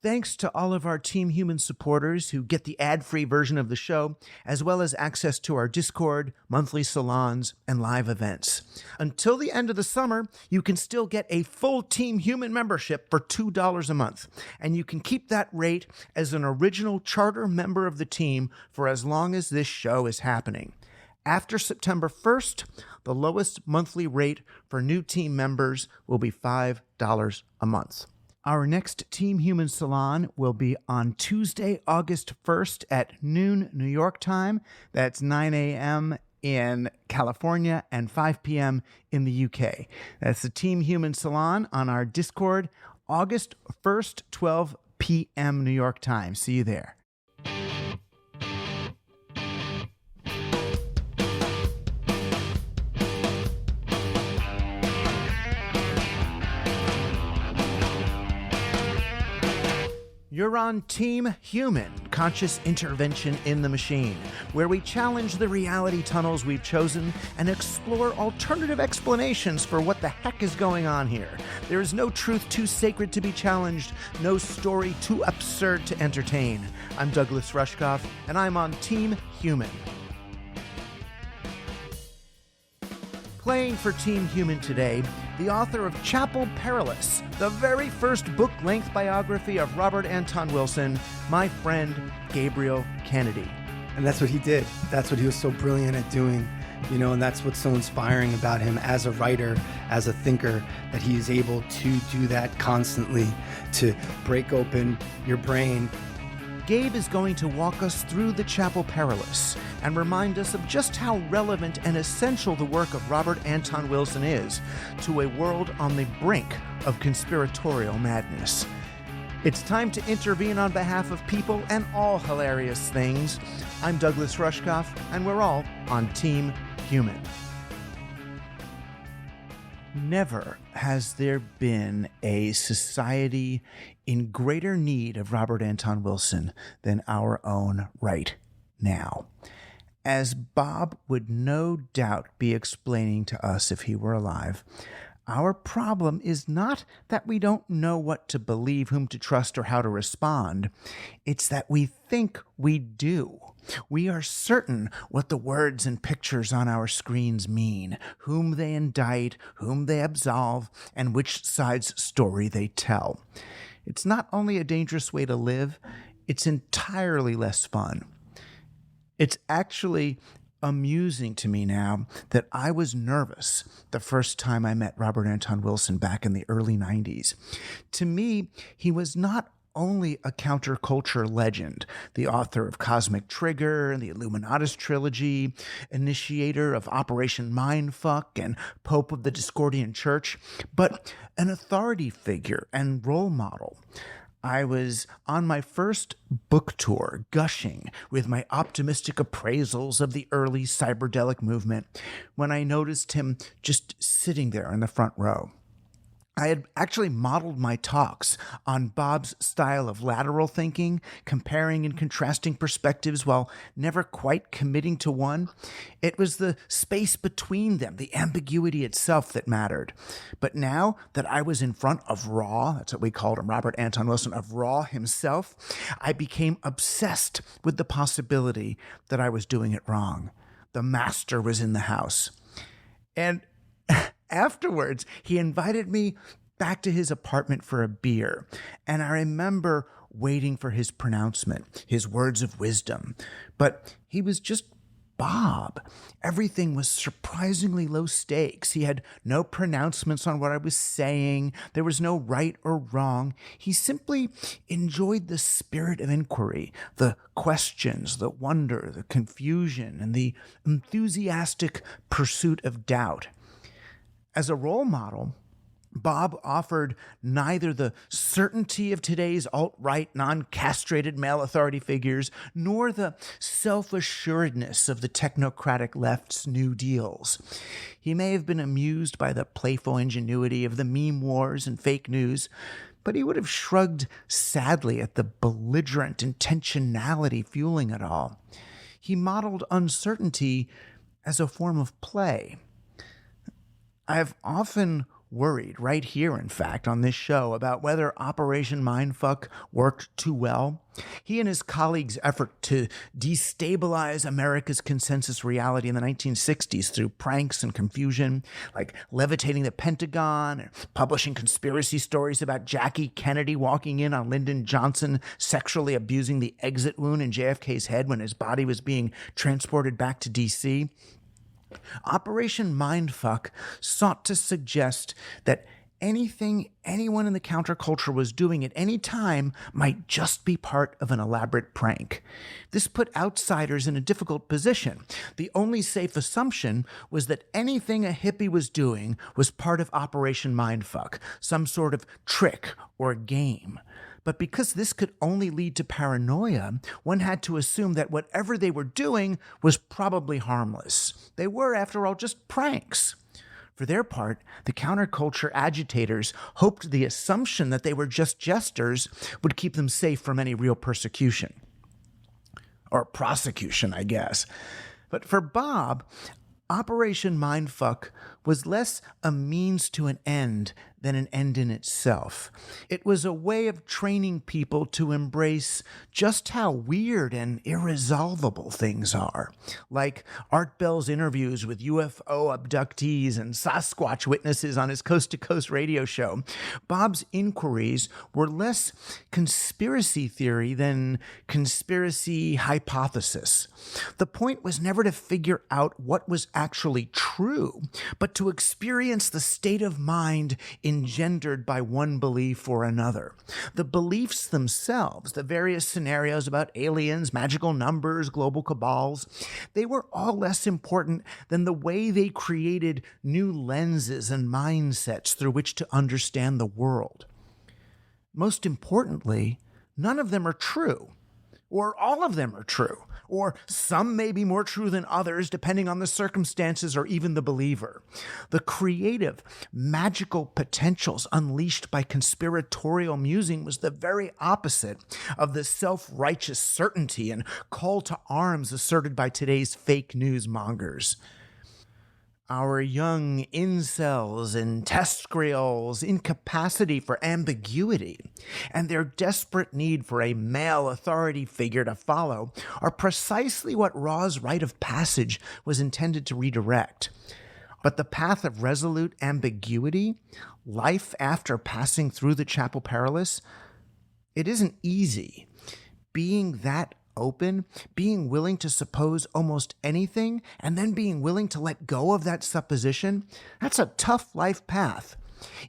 Thanks to all of our Team Human supporters who get the ad-free version of the show, as well as access to our Discord, monthly salons, and live events. Until the end of the summer, you can still get a full Team Human membership for $2 a month, and you can keep that rate as an original charter member of the team for as long as this show is happening. After September 1st, the lowest monthly rate for new team members will be $5 a month. Our next Team Human Salon will be on Tuesday, August 1st at noon New York time. That's 9 a.m. in California and 5 p.m. in the UK. That's the Team Human Salon on our Discord, August 1st, 12 p.m. New York time. See you there. You're on Team Human, Conscious Intervention in the Machine, where we challenge the reality tunnels we've chosen and explore alternative explanations for what the heck is going on here. There is no truth too sacred to be challenged, no story too absurd to entertain. I'm Douglas Rushkoff, and I'm on Team Human. Playing for Team Human today, the author of Chapel Perilous, the very first book-length biography of Robert Anton Wilson, my friend Gabriel Kennedy. And that's what he did. That's what he was so brilliant at doing, and that's what's so inspiring about him as a writer, as a thinker, that he is able to do that constantly, to break open your brain. Gabe is going to walk us through the Chapel Perilous and remind us of just how relevant and essential the work of Robert Anton Wilson is to a world on the brink of conspiratorial madness. It's time to intervene on behalf of people and all hilarious things. I'm Douglas Rushkoff, and we're all on Team Human. Never has there been a society in greater need of Robert Anton Wilson than our own right now. As Bob would no doubt be explaining to us if he were alive, our problem is not that we don't know what to believe, whom to trust, or how to respond. It's that we think we do. We are certain what the words and pictures on our screens mean, whom they indict, whom they absolve, and which side's story they tell. It's not only a dangerous way to live, it's entirely less fun. It's actually amusing to me now that I was nervous the first time I met Robert Anton Wilson back in the early 90s. To me, he was not only a counterculture legend, the author of Cosmic Trigger and the Illuminatus trilogy, initiator of Operation Mindfuck and Pope of the Discordian Church, but an authority figure and role model. I was on my first book tour, gushing with my optimistic appraisals of the early cyberdelic movement, when I noticed him just sitting there in the front row. I had actually modeled my talks on Bob's style of lateral thinking, comparing and contrasting perspectives while never quite committing to one. It was the space between them, the ambiguity itself, that mattered. But now that I was in front of Raw, that's what we called him, Robert Anton Wilson, of Raw himself, I became obsessed with the possibility that I was doing it wrong. The master was in the house. And afterwards, he invited me back to his apartment for a beer, and I remember waiting for his pronouncement, his words of wisdom. But he was just Bob. Everything was surprisingly low stakes. He had no pronouncements on what I was saying. There was no right or wrong. He simply enjoyed the spirit of inquiry, the questions, the wonder, the confusion, and the enthusiastic pursuit of doubt. As a role model, Bob offered neither the certainty of today's alt-right, non-castrated male authority figures, nor the self-assuredness of the technocratic left's New Deals. He may have been amused by the playful ingenuity of the meme wars and fake news, but he would have shrugged sadly at the belligerent intentionality fueling it all. He modeled uncertainty as a form of play. I've often worried right here, in fact, on this show about whether Operation Mindfuck worked too well. He and his colleagues' effort to destabilize America's consensus reality in the 1960s through pranks and confusion, like levitating the Pentagon, or publishing conspiracy stories about Jackie Kennedy walking in on Lyndon Johnson sexually abusing the exit wound in JFK's head when his body was being transported back to D.C. Operation Mindfuck sought to suggest that anything anyone in the counterculture was doing at any time might just be part of an elaborate prank. This put outsiders in a difficult position. The only safe assumption was that anything a hippie was doing was part of Operation Mindfuck, some sort of trick or game. But because this could only lead to paranoia, one had to assume that whatever they were doing was probably harmless. They were, after all, just pranks. For their part, the counterculture agitators hoped the assumption that they were just jesters would keep them safe from any real persecution. Or prosecution, I guess. But for Bob, Operation Mindfuck was less a means to an end than an end in itself. It was a way of training people to embrace just how weird and irresolvable things are. Like Art Bell's interviews with UFO abductees and Sasquatch witnesses on his Coast to Coast radio show, Bob's inquiries were less conspiracy theory than conspiracy hypothesis. The point was never to figure out what was actually true, but to experience the state of mind engendered by one belief or another. The beliefs themselves, the various scenarios about aliens, magical numbers, global cabals, they were all less important than the way they created new lenses and mindsets through which to understand the world. Most importantly, none of them are true, or all of them are true, or some may be more true than others depending on the circumstances or even the believer. The creative, magical potentials unleashed by conspiratorial musing was the very opposite of the self-righteous certainty and call to arms asserted by today's fake news mongers. Our young incels and tescrials' incapacity for ambiguity and their desperate need for a male authority figure to follow are precisely what Raw's rite of passage was intended to redirect. But the path of resolute ambiguity, life after passing through the Chapel Perilous, it isn't easy. Being that open, being willing to suppose almost anything, and then being willing to let go of that supposition, that's a tough life path.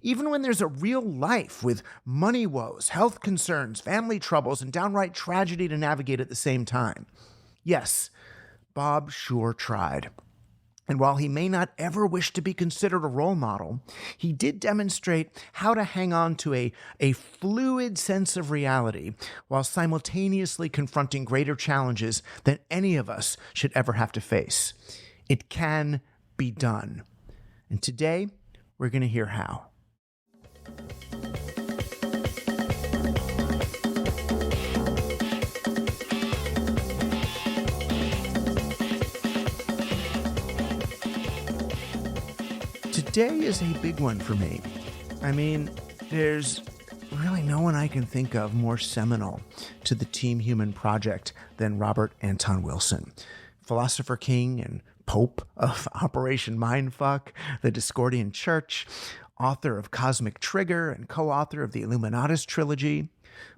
Even when there's a real life with money woes, health concerns, family troubles, and downright tragedy to navigate at the same time. Yes, Bob sure tried. And while he may not ever wish to be considered a role model, he did demonstrate how to hang on to a fluid sense of reality while simultaneously confronting greater challenges than any of us should ever have to face. It can be done. And today, we're going to hear how. Today is a big one for me. I mean, there's really no one I can think of more seminal to the Team Human project than Robert Anton Wilson, philosopher king and pope of Operation Mindfuck, the Discordian Church, author of Cosmic Trigger and co-author of the Illuminatus trilogy,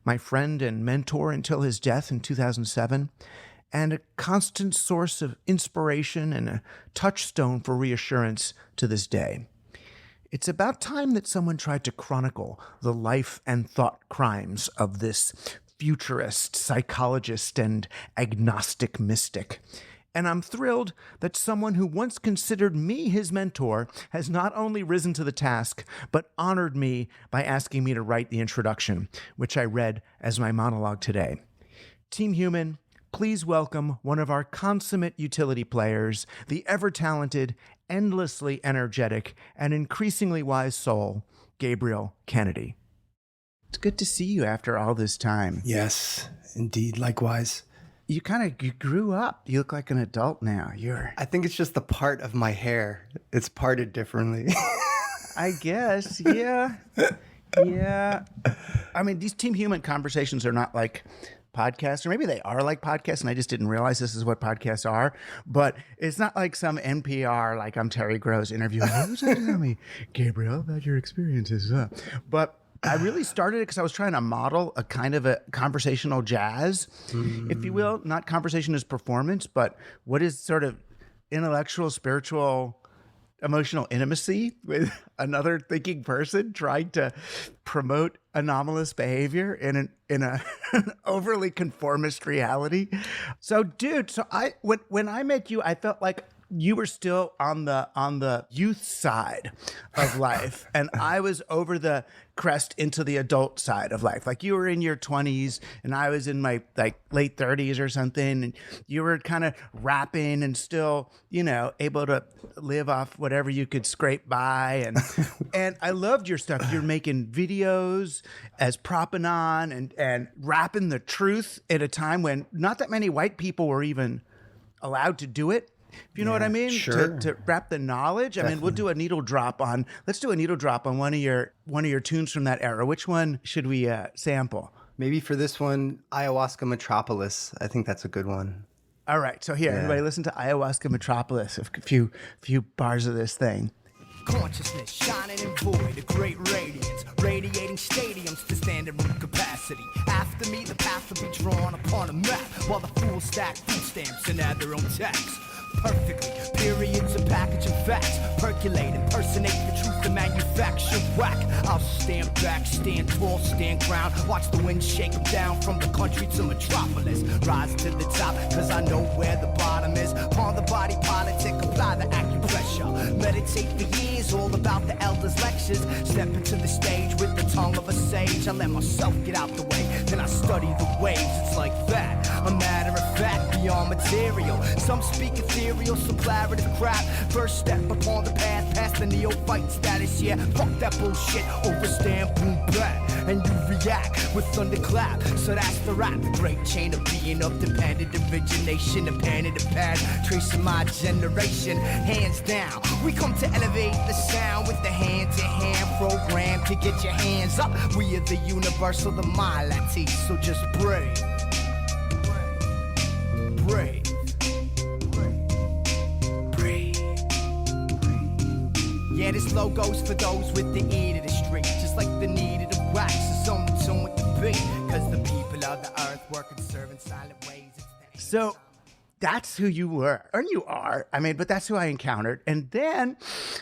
my friend and mentor until his death in 2007, and a constant source of inspiration and a touchstone for reassurance to this day. It's about time that someone tried to chronicle the life and thought crimes of this futurist, psychologist, and agnostic mystic. And I'm thrilled that someone who once considered me his mentor has not only risen to the task, but honored me by asking me to write the introduction, which I read as my monologue today. Team Human, please welcome one of our consummate utility players, the ever-talented, endlessly energetic, and increasingly wise soul, Gabriel Kennedy. It's good to see you after all this time. Yes, indeed. Likewise. You grew up. You look like an adult now. I think it's just the part of my hair. It's parted differently. I guess. Yeah. Yeah. I mean, these Team Human conversations are not like podcasts, or maybe they are like podcasts, and I just didn't realize this is what podcasts are. But it's not like some NPR, like I'm Terry Gross interviewing. Who's that? Tell me, Gabriel, about your experiences. But I really started it because I was trying to model a kind of a conversational jazz, if you will. Not conversation as performance, but what is sort of intellectual, spiritual, emotional intimacy with another thinking person trying to promote anomalous behavior in an overly conformist reality. So, dude, when I met you, I felt like you were still on the youth side of life, and I was over the crest into the adult side of life. Like, you were in your 20s and I was in my late 30s or something, and you were kind of rapping and still, able to live off whatever you could scrape by. And I loved your stuff. You're making videos as Propanon and rapping the truth at a time when not that many white people were even allowed to do it. If you know what I mean? Sure. To wrap the knowledge. Definitely. I mean, let's do a needle drop on one of your tunes from that era. Which one should we sample? Maybe for this one, Ayahuasca Metropolis. I think that's a good one. All right. So here, everybody listen to Ayahuasca Metropolis. A few bars of this thing. Consciousness shining in void, a great radiance, radiating stadiums to standing room capacity. After me, the path will be drawn upon a map, while the fools stack food stamps and add their own tax. Perfectly, periods of packaging facts, percolate, impersonate the truth to manufacture whack. I'll stand back, stand tall, stand ground, watch the wind shake them down from the country to metropolis. Rise to the top, cause I know where the bottom is. Pawn the body politic, apply the acupressure. Meditate for years, all about the elders' lectures. Step into the stage with the tongue of a sage. I let myself get out the way, then I study the waves. It's like that, a matter of fact, beyond material. Some speak ethereal, some claritative crap. First step upon the path, past the neophyte status. Yeah, fuck that bullshit, overstand, boom, bap. And you react with thunderclap. So that's the rap, the great chain of being of dependent origination, the pen and the pad, tracing my generation, hands down. We come to elevate the sound with the hand-to-hand program to get your hands up. We are the universal, the mind lattice, so just breathe. Breathe. Yeah, this logo's for those with the ear to the street, just like the need of the wax is on the tune with the beat, cause the people of the earth work and serve in silent ways. So that's who you were, and you are. I mean, but that's who I encountered. And then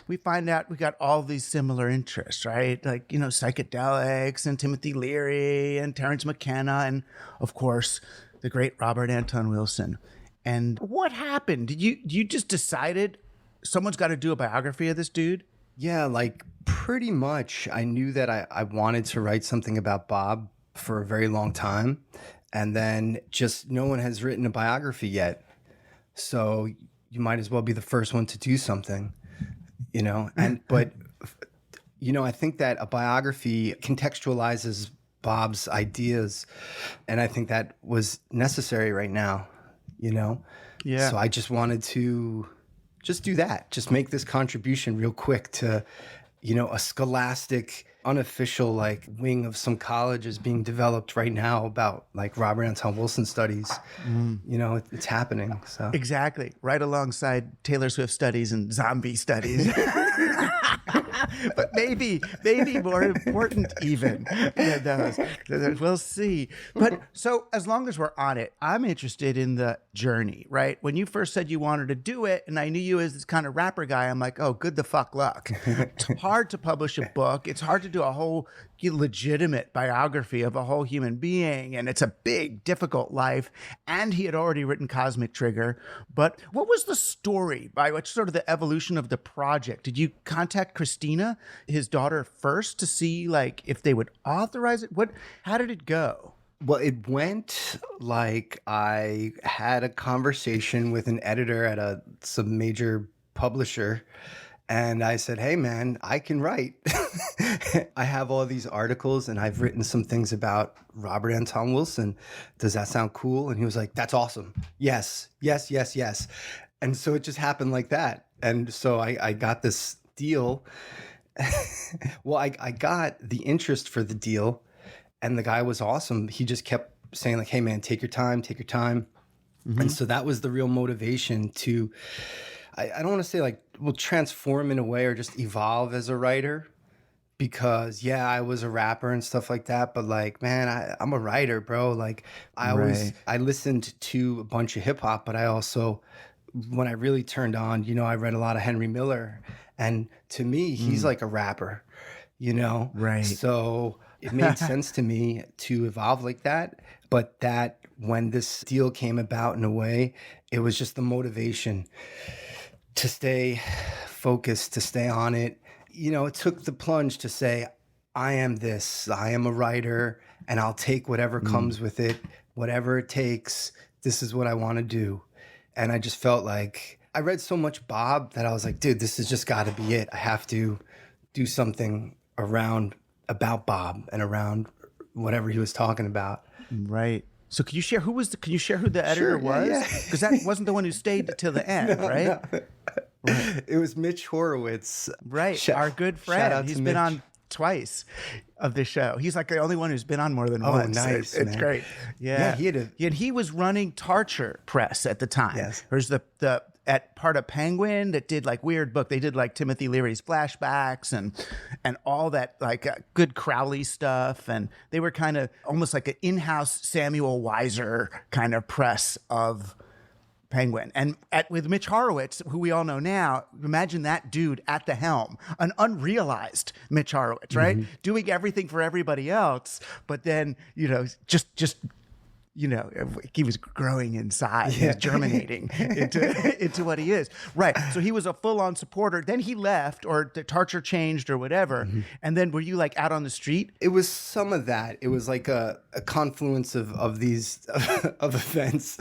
we find out we got all these similar interests, right? Like, psychedelics and Timothy Leary and Terence McKenna and, of course, the great Robert Anton Wilson. And what happened? You just decided someone's got to do a biography of this dude? Yeah, like pretty much. I knew that I wanted to write something about Bob for a very long time. And then just no one has written a biography yet. So you might as well be the first one to do something, but I think that a biography contextualizes Bob's ideas. And I think that was necessary right now, Yeah. So I just wanted to just do that. Just make this contribution real quick to, a scholastic, unofficial wing of some college is being developed right now about Robert Anton Wilson studies. It's happening. So exactly, right alongside Taylor Swift studies and zombie studies. But maybe more important even than those. We'll see. But so as long as we're on it, I'm interested in the journey, right? When you first said you wanted to do it, and I knew you as this kind of rapper guy, I'm like, oh, good the fuck luck. It's hard to publish a book. It's hard to do a whole legitimate biography of a whole human being, and it's a big, difficult life. And he had already written Cosmic Trigger. But what was the story by which sort of the evolution of the project? Did you contact Christina, his daughter, first to see if they would authorize it? How did it go? Well, it went like I had a conversation with an editor at some major publisher. And I said, hey, man, I can write. I have all these articles and I've written some things about Robert Anton Wilson. Does that sound cool? And he was like, that's awesome. Yes, yes, yes, yes. And so it just happened like that. And so I got this deal. Well, I got the interest for the deal, and the guy was awesome. He just kept saying like, "Hey man, take your time, take your time." And so that was the real motivation to, I don't want to say like, well, transform in a way or just evolve as a writer, because yeah, I was a rapper and stuff like that, but like, man, I'm a writer, bro. Like I listened to a bunch of hip hop, but I also, when I really turned on, I read a lot of Henry Miller, and to me, he's like a rapper, Right. So it made sense to me to evolve like that. But that when this deal came about in a way, it was just the motivation to stay focused, to stay on it. It took the plunge to say, I am this, I am a writer, and I'll take whatever comes with it, whatever it takes. This is what I want to do. And I just felt like I read so much Bob that I was like, dude, this has just got to be it. I have to do something about Bob and around whatever he was talking about. Right. So can you share who the editor was? Because that wasn't the one who stayed till the end, right? No. Right. It was Mitch Horowitz. Right. Our good friend. He's been on twice of the show. He's like the only one who's been on more than once. Nice. It's great. Yeah. He was running Tarcher Press at the time. Yes. There's the at part of Penguin that did like weird book. They did like Timothy Leary's flashbacks and all that like good Crowley stuff. And they were kind of almost like an in-house Samuel Weiser kind of press of Penguin. And with Mitch Horowitz, who we all know now, imagine that dude at the helm, an unrealized Mitch Horowitz, right? Doing everything for everybody else, but then, just he was growing inside. He was germinating into what he is. Right. So he was a full-on supporter. Then he left, or the Tarcher changed or whatever. And then were you like out on the street? It was some of that. It was like a confluence of these of events.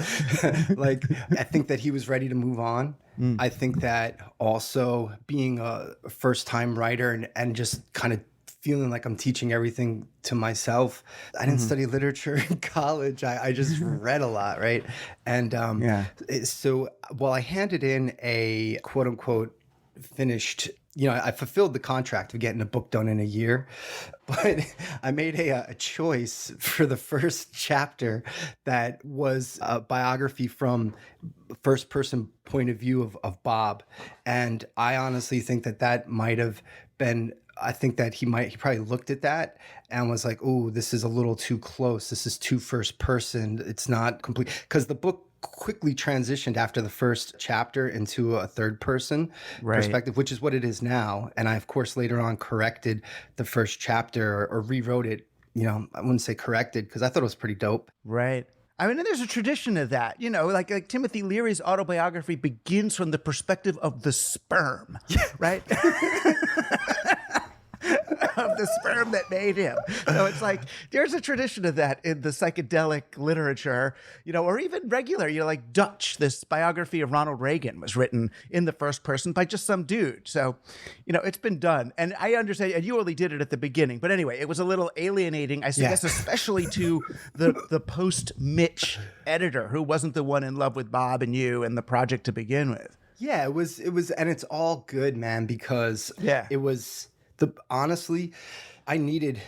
Like, I think that he was ready to move on. I think that also being a first-time writer and just kind of feeling like I'm teaching everything to myself. I didn't study literature in college. I just read a lot, right? And so while I handed in a quote unquote finished, I fulfilled the contract of getting a book done in a year, but I made a choice for the first chapter that was a biography from first person point of view of Bob. And I honestly think that might have been, I think that he probably looked at that and was like, "Oh, this is a little too close. This is too first person. It's not complete." Because the book quickly transitioned after the first chapter into a third person perspective, which is what it is now. And I, of course, later on corrected the first chapter or rewrote it. I wouldn't say corrected because I thought it was pretty dope. Right. I mean, there's a tradition of that, like Timothy Leary's autobiography begins from the perspective of the sperm, right? Of the sperm that made him. So it's like, there's a tradition of that in the psychedelic literature, or even regular, like Dutch, this biography of Ronald Reagan was written in the first person by just some dude. So, it's been done. And I understand, and you only did it at the beginning, but anyway, it was a little alienating, I guess, especially to the post-Mitch editor who wasn't the one in love with Bob and you and the project to begin with. Yeah, it was, and it's all good, man, because it was... honestly, I needed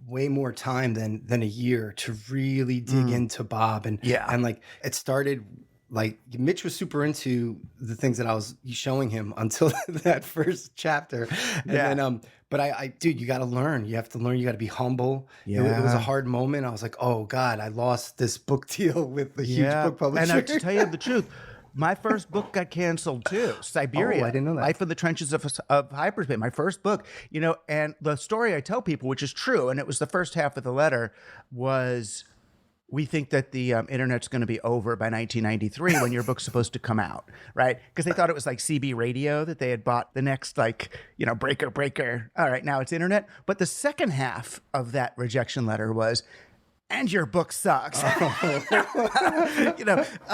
way more time than a year to really dig into Bob. And like it started, like Mitch was super into the things that I was showing him until that first chapter. And then, but dude, you got to learn. You have to learn. You got to be humble. It was a hard moment. I was like, oh God, I lost this book deal with the huge book publisher. And to tell you the truth, my first book got canceled too. Siberia. Oh, I didn't know that. Life in the Trenches of Hyperspace. My first book, and the story I tell people, which is true, and it was the first half of the letter, was we think that the internet's going to be over by 1993 when your book's supposed to come out, right? Because they thought it was like CB radio that they had bought the next breaker. All right, now it's internet. But the second half of that rejection letter was, and your book sucks. I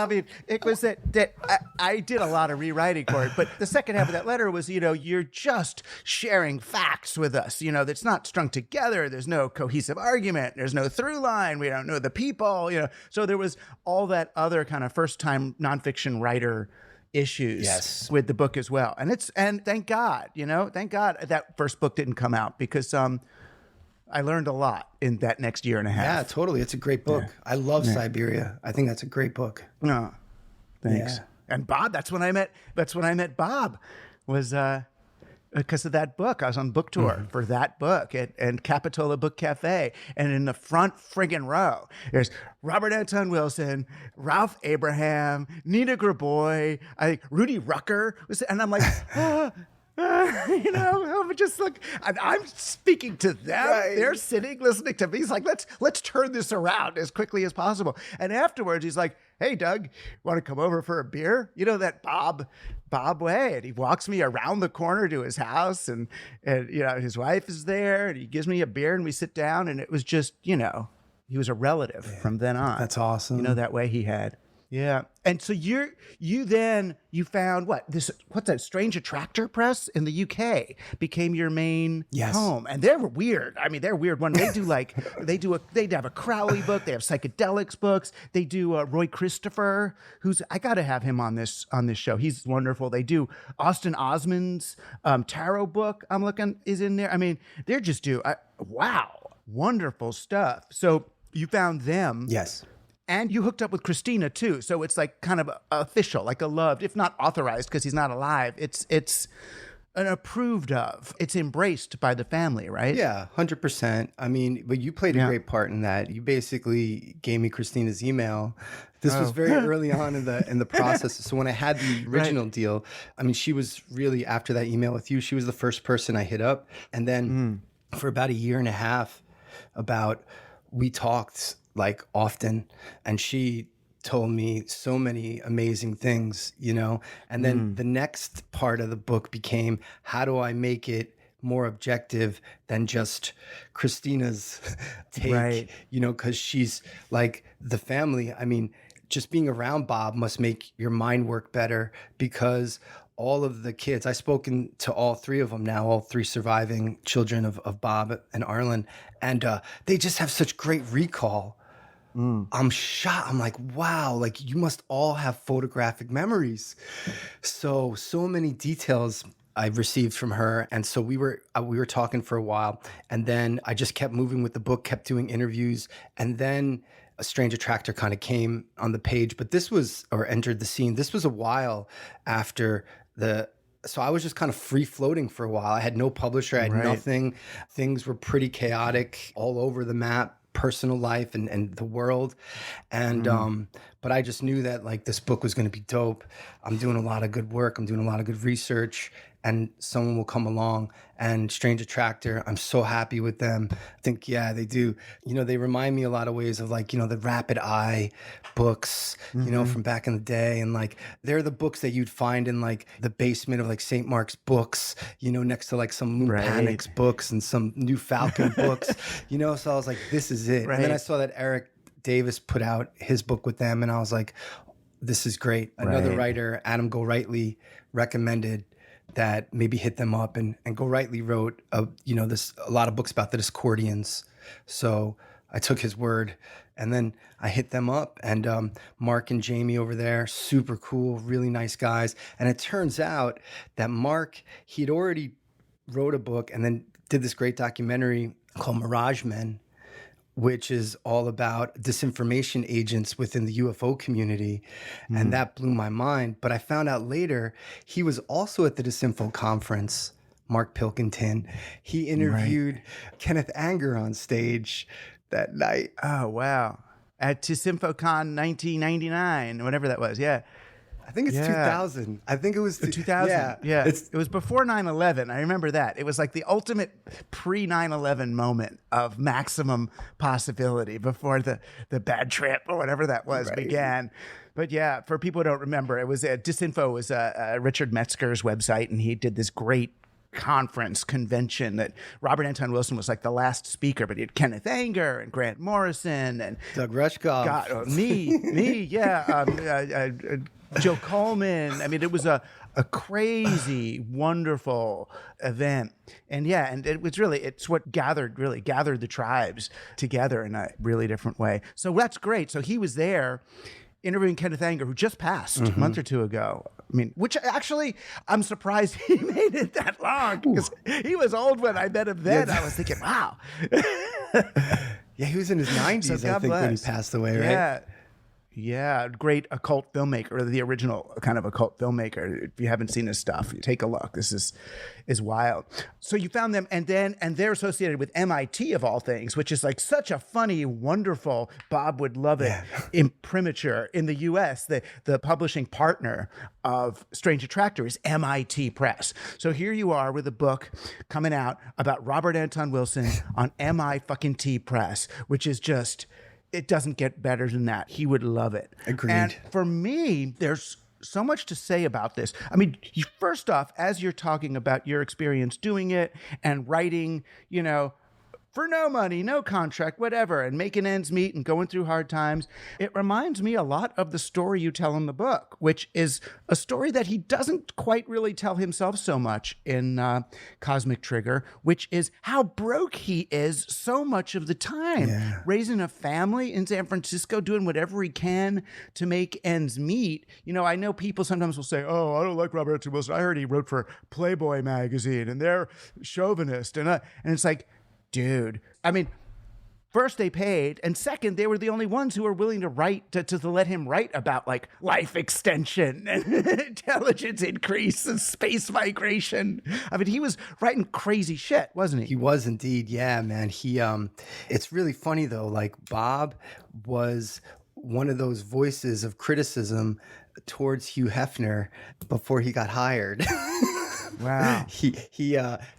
mean, it was that I did a lot of rewriting for it, but the second half of that letter was, you're just sharing facts with us, that's not strung together. There's no cohesive argument. There's no through line. We don't know the people, So there was all that other kind of first time nonfiction writer, issues Yes. with the book as well. And thank God, thank God that first book didn't come out, because I learned a lot in that next year and a half. Yeah, totally. It's a great book. I love Siberia. I think that's a great book. No, thanks. Yeah. And Bob, that's when I met Bob, was because of that book. I was on book tour for that book at Capitola Book Cafe. And in the front friggin' row, there's Robert Anton Wilson, Ralph Abraham, Nina Graboy, Rudy Rucker. And I'm like, I'm just like, I'm speaking to them. Right. They're sitting, listening to me. He's like, let's turn this around as quickly as possible. And afterwards, he's like, hey, Doug, want to come over for a beer? That Bob way. And he walks me around the corner to his house, and his wife is there, and he gives me a beer, and we sit down, and it was just, he was a relative from then on. That's awesome. That way he had. Yeah. And so you found what's that, Strange Attractor Press in the UK became your main home. And they're weird. I mean, they're weird one. They do they have a Crowley book, they have psychedelics books, they do Roy Christopher, I gotta have him on this show. He's wonderful. They do Austin Osman's tarot book, I'm looking, is in there. I mean, they're just wow, wonderful stuff. So you found them. Yes. And you hooked up with Christina too, so it's like kind of official, like a loved, if not authorized, because he's not alive. It's an approved of. It's embraced by the family, right? Yeah, 100%. I mean, but you played a great part in that. You basically gave me Christina's email. This was very early on in the process. So when I had the original deal, I mean, she was really, after that email with you, she was the first person I hit up, and then for about a year and a half, we talked like often, and she told me so many amazing things, and then the next part of the book became, how do I make it more objective than just Christina's take, because she's like the family. I mean, just being around Bob must make your mind work better, because all of the kids, I've spoken to all three of them now, all three surviving children of Bob and Arlen, and they just have such great recall. I'm shocked. I'm like, wow, like you must all have photographic memories. So many details I've received from her. And so we were talking for a while, and then I just kept moving with the book, kept doing interviews. And then A Strange Attractor kind of came on the page, but entered the scene. This was a while after so I was just kind of free floating for a while. I had no publisher, I had nothing. Things were pretty chaotic all over the map. Personal life and the world, and but I just knew that like this book was going to be dope. I'm doing a lot of good work, I'm doing a lot of good research, and someone will come along. And Strange Attractor, I'm so happy with them. I think they do, they remind me a lot of ways of like, the Rapid Eye books, from back in the day, and like they're the books that you'd find in like the basement of like St. Mark's Books, next to like some Moon Panics books and some New Falcon books, so I was like, this is it. And then I saw that Eric Davis put out his book with them, and I was like, this is great. Another writer, Adam Gorightly, recommended that maybe hit them up, and Gorightly wrote a lot of books about the Discordians. So I took his word, and then I hit them up, and Mark and Jamie over there, super cool, really nice guys. And it turns out that Mark, he'd already wrote a book and then did this great documentary called Mirage Men, which is all about disinformation agents within the UFO community. And that blew my mind. But I found out later, he was also at the Disinfo conference, Mark Pilkington. He interviewed Kenneth Anger on stage that night. Oh, wow. At DisinfoCon 1999, whatever that was. Yeah. I think it's 2000. I think it was 2000. Yeah. It was before 9/11. I remember that. It was like the ultimate pre 9/11 moment of maximum possibility before the bad trip or whatever that was began. But yeah, for people who don't remember, it was Disinfo was Richard Metzger's website, and he did this great convention that Robert Anton Wilson was like the last speaker, but he had Kenneth Anger and Grant Morrison and Doug Rushkoff. Joe Coleman. I mean, it was a crazy, wonderful event. And it was it's what gathered the tribes together in a really different way. So that's great. So he was there interviewing Kenneth Anger, who just passed a month or two ago. I mean, which actually, I'm surprised he made it that long because he was old when I met him then. I was thinking, wow. Yeah, he was in his 90s, I think, when he passed away, right? Yeah. Yeah, great occult filmmaker, or the original kind of occult filmmaker. If you haven't seen his stuff, take a look. This is wild. So you found them, and they're associated with MIT of all things, which is like such a funny, wonderful, Bob would love it, imprimatur in the U.S. The publishing partner of Strange Attractor is MIT Press. So here you are with a book coming out about Robert Anton Wilson on MI Press, which is just... It doesn't get better than that. He would love it. Agreed. And for me, there's so much to say about this. I mean, first off, as you're talking about your experience doing it and writing, for no money, no contract, whatever, and making ends meet and going through hard times, it reminds me a lot of the story you tell in the book, which is a story that he doesn't quite really tell himself so much in Cosmic Trigger, which is how broke he is so much of the time, raising a family in San Francisco, doing whatever he can to make ends meet. I know people sometimes will say, oh, I don't like Robert Anton Wilson. I heard he wrote for Playboy magazine and they're chauvinist. And it's like, dude, I mean, first they paid, and second, they were the only ones who were willing to write, to let him write about like life extension and intelligence increase and space migration. I mean, he was writing crazy shit, wasn't he? He was indeed. Yeah, man. It's really funny though. Like Bob was one of those voices of criticism towards Hugh Hefner before he got hired. Wow.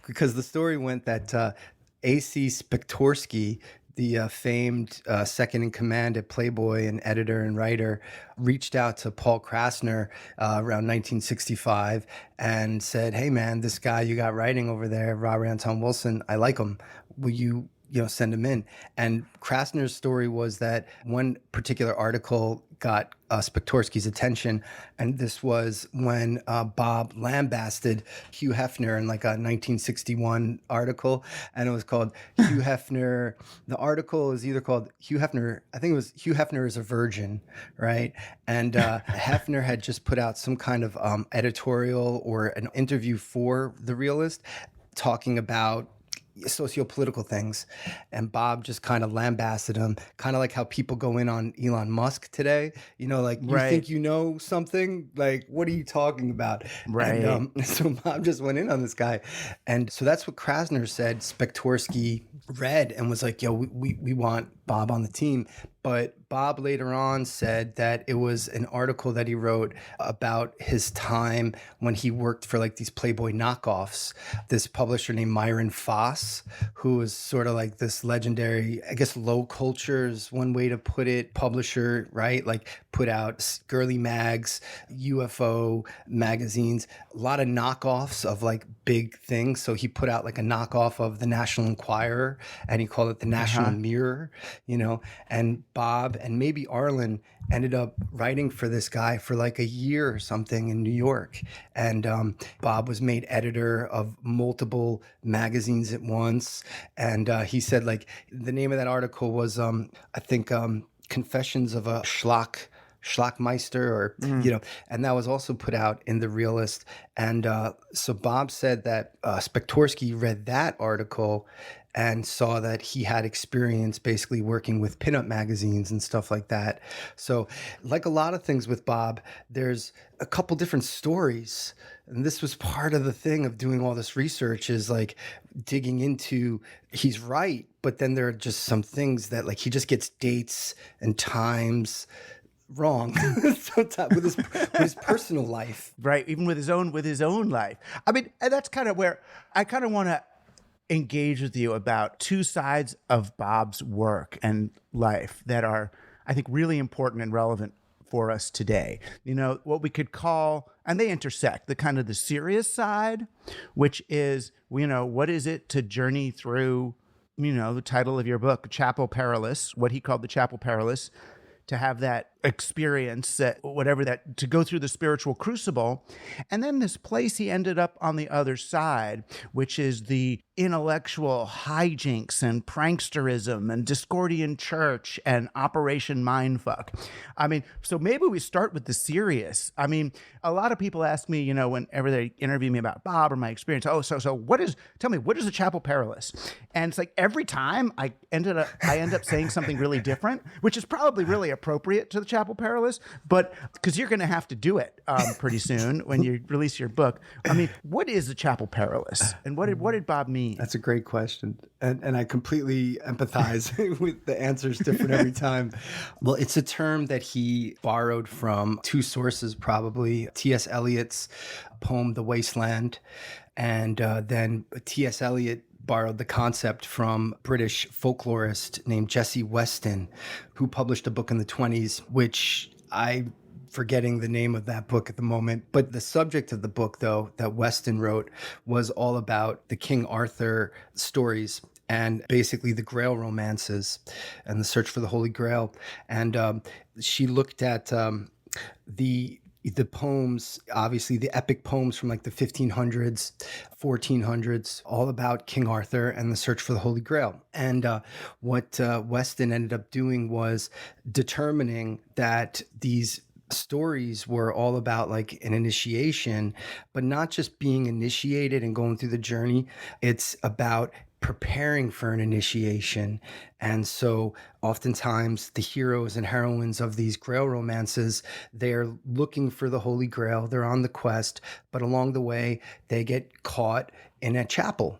Because the story went that, A.C. Spektorsky, the famed second in command at Playboy and editor and writer, reached out to Paul Krasner around 1965 and said, hey, man, this guy you got writing over there, Robert Anton Wilson, I like him. Will you send him in? And Krasner's story was that one particular article got Spektorsky's attention, and this was when Bob lambasted Hugh Hefner in like a 1961 article, and it was called Hugh Hefner. The article is either called Hugh Hefner, I think it was Hugh Hefner is a Virgin, right? And Hefner had just put out some kind of editorial or an interview for The Realist talking about socio-political things, and Bob just kind of lambasted him, kind of like how people go in on Elon Musk today, like you think you know something, like what are you talking about, right? And, so Bob just went in on this guy, and so that's what Krasner said. Spektorsky read and was like, yo, we want Bob on the team. But Bob later on said that it was an article that he wrote about his time when he worked for like these Playboy knockoffs, this publisher named Myron Foss, who was sort of like this legendary, I guess low culture is one way to put it, publisher, right? Like put out girly mags, UFO magazines, a lot of knockoffs of like big things. So he put out like a knockoff of the National Enquirer, and he called it the National Mirror, and Bob and maybe Arlen ended up writing for this guy for like a year or something in New York. And Bob was made editor of multiple magazines at once. And he said like the name of that article was, I think, Confessions of a Schlockmeister, or, and that was also put out in The Realist. And so Bob said that Spektorsky read that article and saw that he had experience basically working with pinup magazines and stuff like that. So like a lot of things with Bob, there's a couple different stories. And this was part of the thing of doing all this research, is like digging into, he's right, but then there are just some things that like he just gets dates and times wrong sometimes with his personal life. Right, even with his own life. I mean, and that's kind of where I kind of want to engage with you about two sides of Bob's work and life that are, I think, really important and relevant for us today. What we could call, and they intersect, the kind of the serious side, which is, what is it to journey through, the title of your book, Chapel Perilous, what he called the Chapel Perilous, to have that experience, whatever that, to go through the spiritual crucible. And then this place he ended up on the other side, which is the intellectual hijinks and pranksterism and Discordian church and Operation Mindfuck. I mean, so maybe we start with the serious. I mean, a lot of people ask me, whenever they interview me about Bob or my experience, tell me, what is the Chapel Perilous? And it's like every time I end up saying something really different, which is probably really appropriate to the Chapel Perilous, but because you're going to have to do it pretty soon when you release your book. I mean, what is the Chapel Perilous, and what did Bob mean? That's a great question, and I completely empathize with the answers different every time. Well, it's a term that he borrowed from two sources, probably T.S. Eliot's poem "The Wasteland," and then T.S. Eliot borrowed the concept from British folklorist named Jessie Weston, who published a book in the 1920s, which I'm forgetting the name of that book at the moment. But the subject of the book, though, that Weston wrote was all about the King Arthur stories and basically the Grail romances and the search for the Holy Grail. And she looked at the poems, obviously the epic poems from like the 1500s, 1400s, all about King Arthur and the search for the Holy Grail. And what Weston ended up doing was determining that these stories were all about like an initiation, but not just being initiated and going through the journey. It's about preparing for an initiation. And so oftentimes the heroes and heroines of these Grail romances, they're looking for the Holy Grail, they're on the quest, but along the way they get caught in a chapel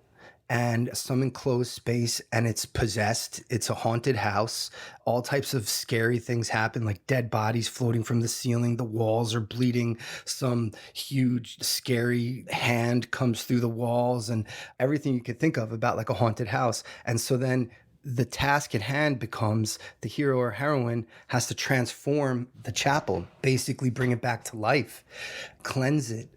and some enclosed space, and it's possessed. It's a haunted house. All types of scary things happen, like dead bodies floating from the ceiling. The walls are bleeding. Some huge, scary hand comes through the walls, and everything you could think of about like a haunted house. And so then the task at hand becomes the hero or heroine has to transform the chapel, basically bring it back to life, cleanse it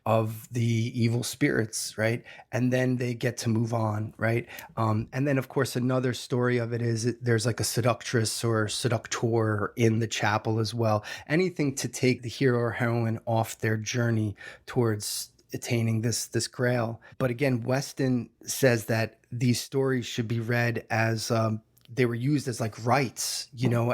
of the evil spirits, right? And then they get to move on, right? And then, of course, another story of it is there's like a seductress or seductor in the chapel as well. Anything to take the hero or heroine off their journey towards attaining this grail. But again, Weston says that these stories should be read as they were used as like rites,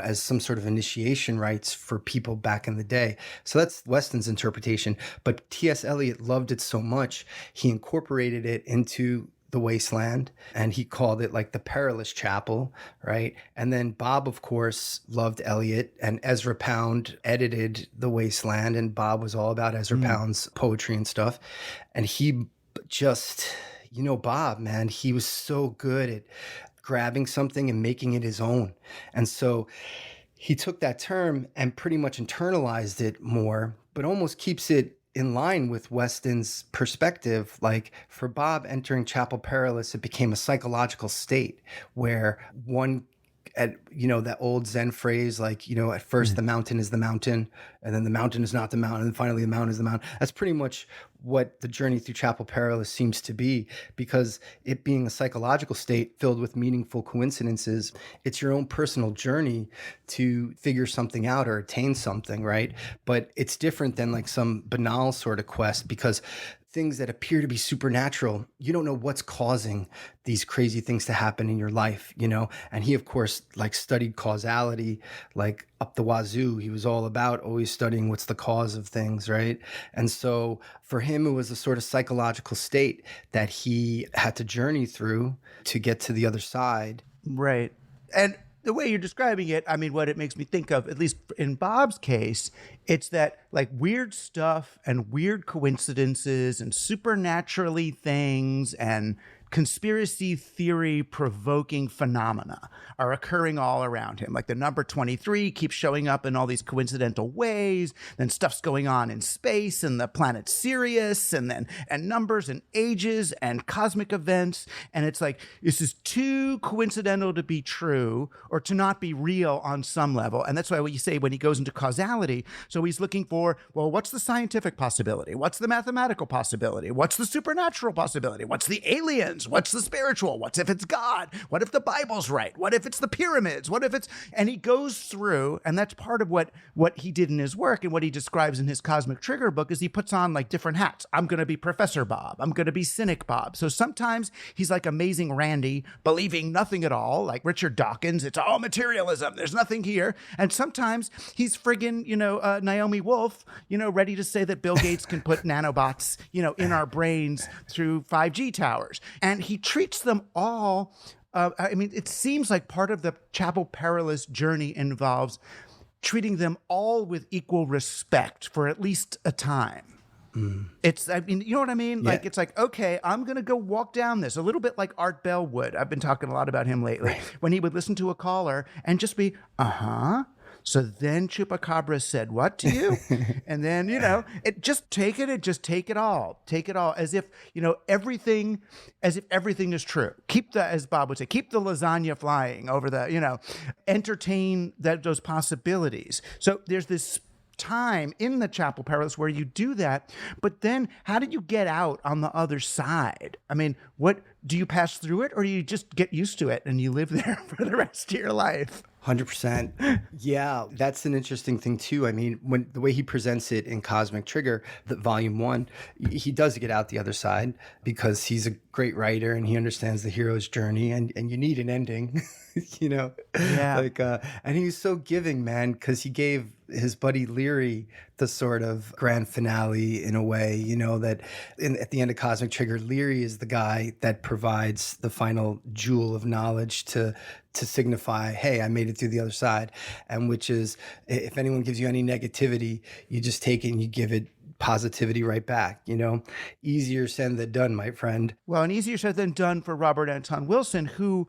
as some sort of initiation rites for people back in the day. So that's Weston's interpretation. But T.S. Eliot loved it so much, he incorporated it into The Wasteland, and he called it like the Perilous Chapel, right? And then Bob, of course, loved Eliot, and Ezra Pound edited The Wasteland, and Bob was all about Ezra Pound's poetry and stuff. And he just, Bob, man, he was so good at grabbing something and making it his own. And so he took that term and pretty much internalized it more, but almost keeps it in line with Weston's perspective. Like for Bob, entering Chapel Perilous, it became a psychological state where one, that old Zen phrase, like, at first the mountain is the mountain, and then the mountain is not the mountain, and finally the mountain is the mountain. That's pretty much what the journey through Chapel Perilous seems to be, because it being a psychological state filled with meaningful coincidences, it's your own personal journey to figure something out or attain something, right? But it's different than like some banal sort of quest, because things that appear to be supernatural, you don't know what's causing these crazy things to happen in your life, And he, of course, like studied causality, like up the wazoo. He was all about always studying what's the cause of things, right? And so for him, it was a sort of psychological state that he had to journey through to get to the other side. Right. And the way you're describing it, I mean, what it makes me think of, at least in Bob's case, it's that like weird stuff and weird coincidences and supernaturally things and conspiracy theory provoking phenomena are occurring all around him. Like the number 23 keeps showing up in all these coincidental ways. Then stuff's going on in space and the planet Sirius, and numbers and ages and cosmic events. And it's like, this is too coincidental to be true or to not be real on some level. And that's why what you say when he goes into causality. So he's looking for, well, what's the scientific possibility? What's the mathematical possibility? What's the supernatural possibility? What's the aliens? aliens? What's the spiritual? What if it's God? What if the Bible's right? What if it's the pyramids? What if it's... And he goes through, and that's part of what he did in his work and what he describes in his Cosmic Trigger book is he puts on like different hats. I'm going to be Professor Bob. I'm going to be Cynic Bob. So sometimes he's like Amazing Randy, believing nothing at all, like Richard Dawkins. It's all materialism. There's nothing here. And sometimes he's friggin', Naomi Wolf, ready to say that Bill Gates can put nanobots, in our brains through 5G towers. And he treats them all. It seems like part of the Chapel Perilous journey involves treating them all with equal respect for at least a time. It's, you know what I mean? Yeah. Like, it's like, okay, I'm going to go walk down this a little bit like Art Bell would. I've been talking a lot about him lately. When he would listen to a caller and just be, So then Chupacabra said what to you? And then, just take it all. Take it all as if, everything is true. Keep as Bob would say, keep the lasagna flying over the, entertain those possibilities. So there's this time in the Chapel Perilous where you do that, but then how did you get out on the other side? I mean, what do you pass through it, or do you just get used to it and you live there for the rest of your life? 100%. Yeah, that's an interesting thing too. I mean, when the way he presents it in Cosmic Trigger, the volume 1, he does get out the other side because he's a great writer and he understands the hero's journey, and you need an ending, Yeah. And he was so giving, man, because he gave his buddy Leary the sort of grand finale in a way, that at the end of Cosmic Trigger, Leary is the guy that provides the final jewel of knowledge to signify, hey, I made it through the other side. And which is, if anyone gives you any negativity, you just take it and you give it positivity right back, Easier said than done, my friend. Well, and easier said than done for Robert Anton Wilson, who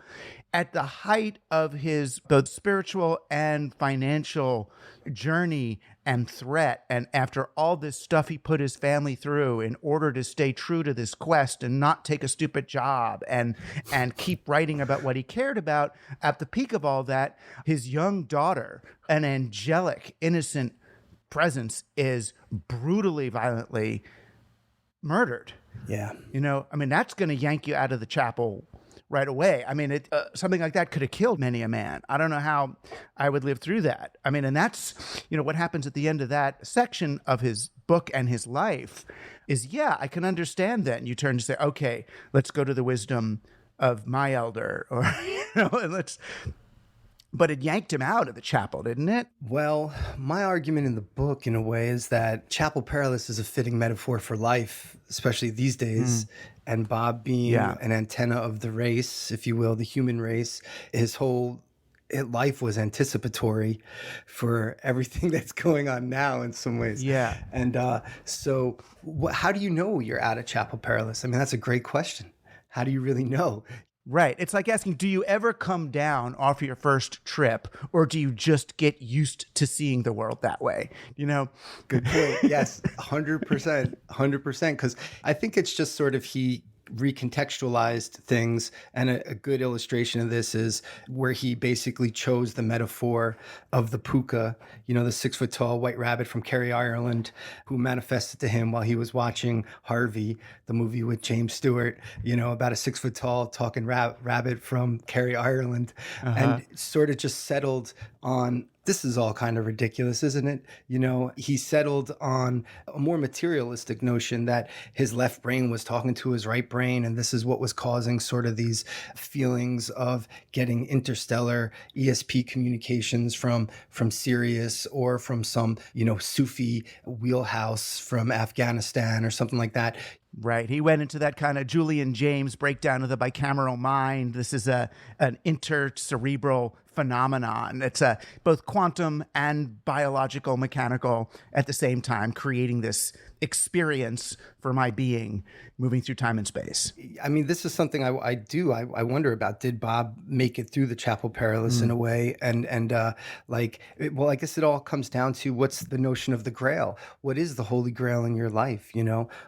at the height of his both spiritual and financial journey and threat, and after all this stuff he put his family through in order to stay true to this quest and not take a stupid job and keep writing about what he cared about, at the peak of all that, his young daughter, an angelic, innocent presence, is brutally, violently murdered. Yeah. That's going to yank you out of the chapel right away. Something like that could have killed many a man. I don't know how I would live through that. And that's, what happens at the end of that section of his book and his life is, yeah, I can understand that. And you turn to say, okay, let's go to the wisdom of my elder, or, but it yanked him out of the chapel, didn't it? Well, my argument in the book, in a way, is that Chapel Perilous is a fitting metaphor for life, especially these days. And Bob being an antenna of the race, if you will, the human race, his whole life was anticipatory for everything that's going on now in some ways. Yeah. And so how do you know you're out of Chapel Perilous? That's a great question. How do you really know? Right. It's like asking, do you ever come down off your first trip, or do you just get used to seeing the world that way? Good point. Yes, 100%. 100%. Because I think it's just sort of he recontextualized things. And a good illustration of this is where he basically chose the metaphor of the puka, the 6-foot-tall white rabbit from Kerry, Ireland, who manifested to him while he was watching Harvey, the movie with James Stewart, about a 6-foot-tall talking rabbit from Kerry, Ireland, and sort of just settled on, this is all kind of ridiculous, isn't it? He settled on a more materialistic notion that his left brain was talking to his right brain, and this is what was causing sort of these feelings of getting interstellar ESP communications from Sirius, or from some, Sufi wheelhouse from Afghanistan or something like that. Right. He went into that kind of Julian James breakdown of the bicameral mind. This is an intercerebral phenomenon. It's both quantum and biological, mechanical at the same time, creating this experience for my being moving through time and space. This is something I do. I wonder about, did Bob make it through the Chapel Perilous in a way? Well, I guess it all comes down to, what's the notion of the Grail? What is the Holy Grail in your life?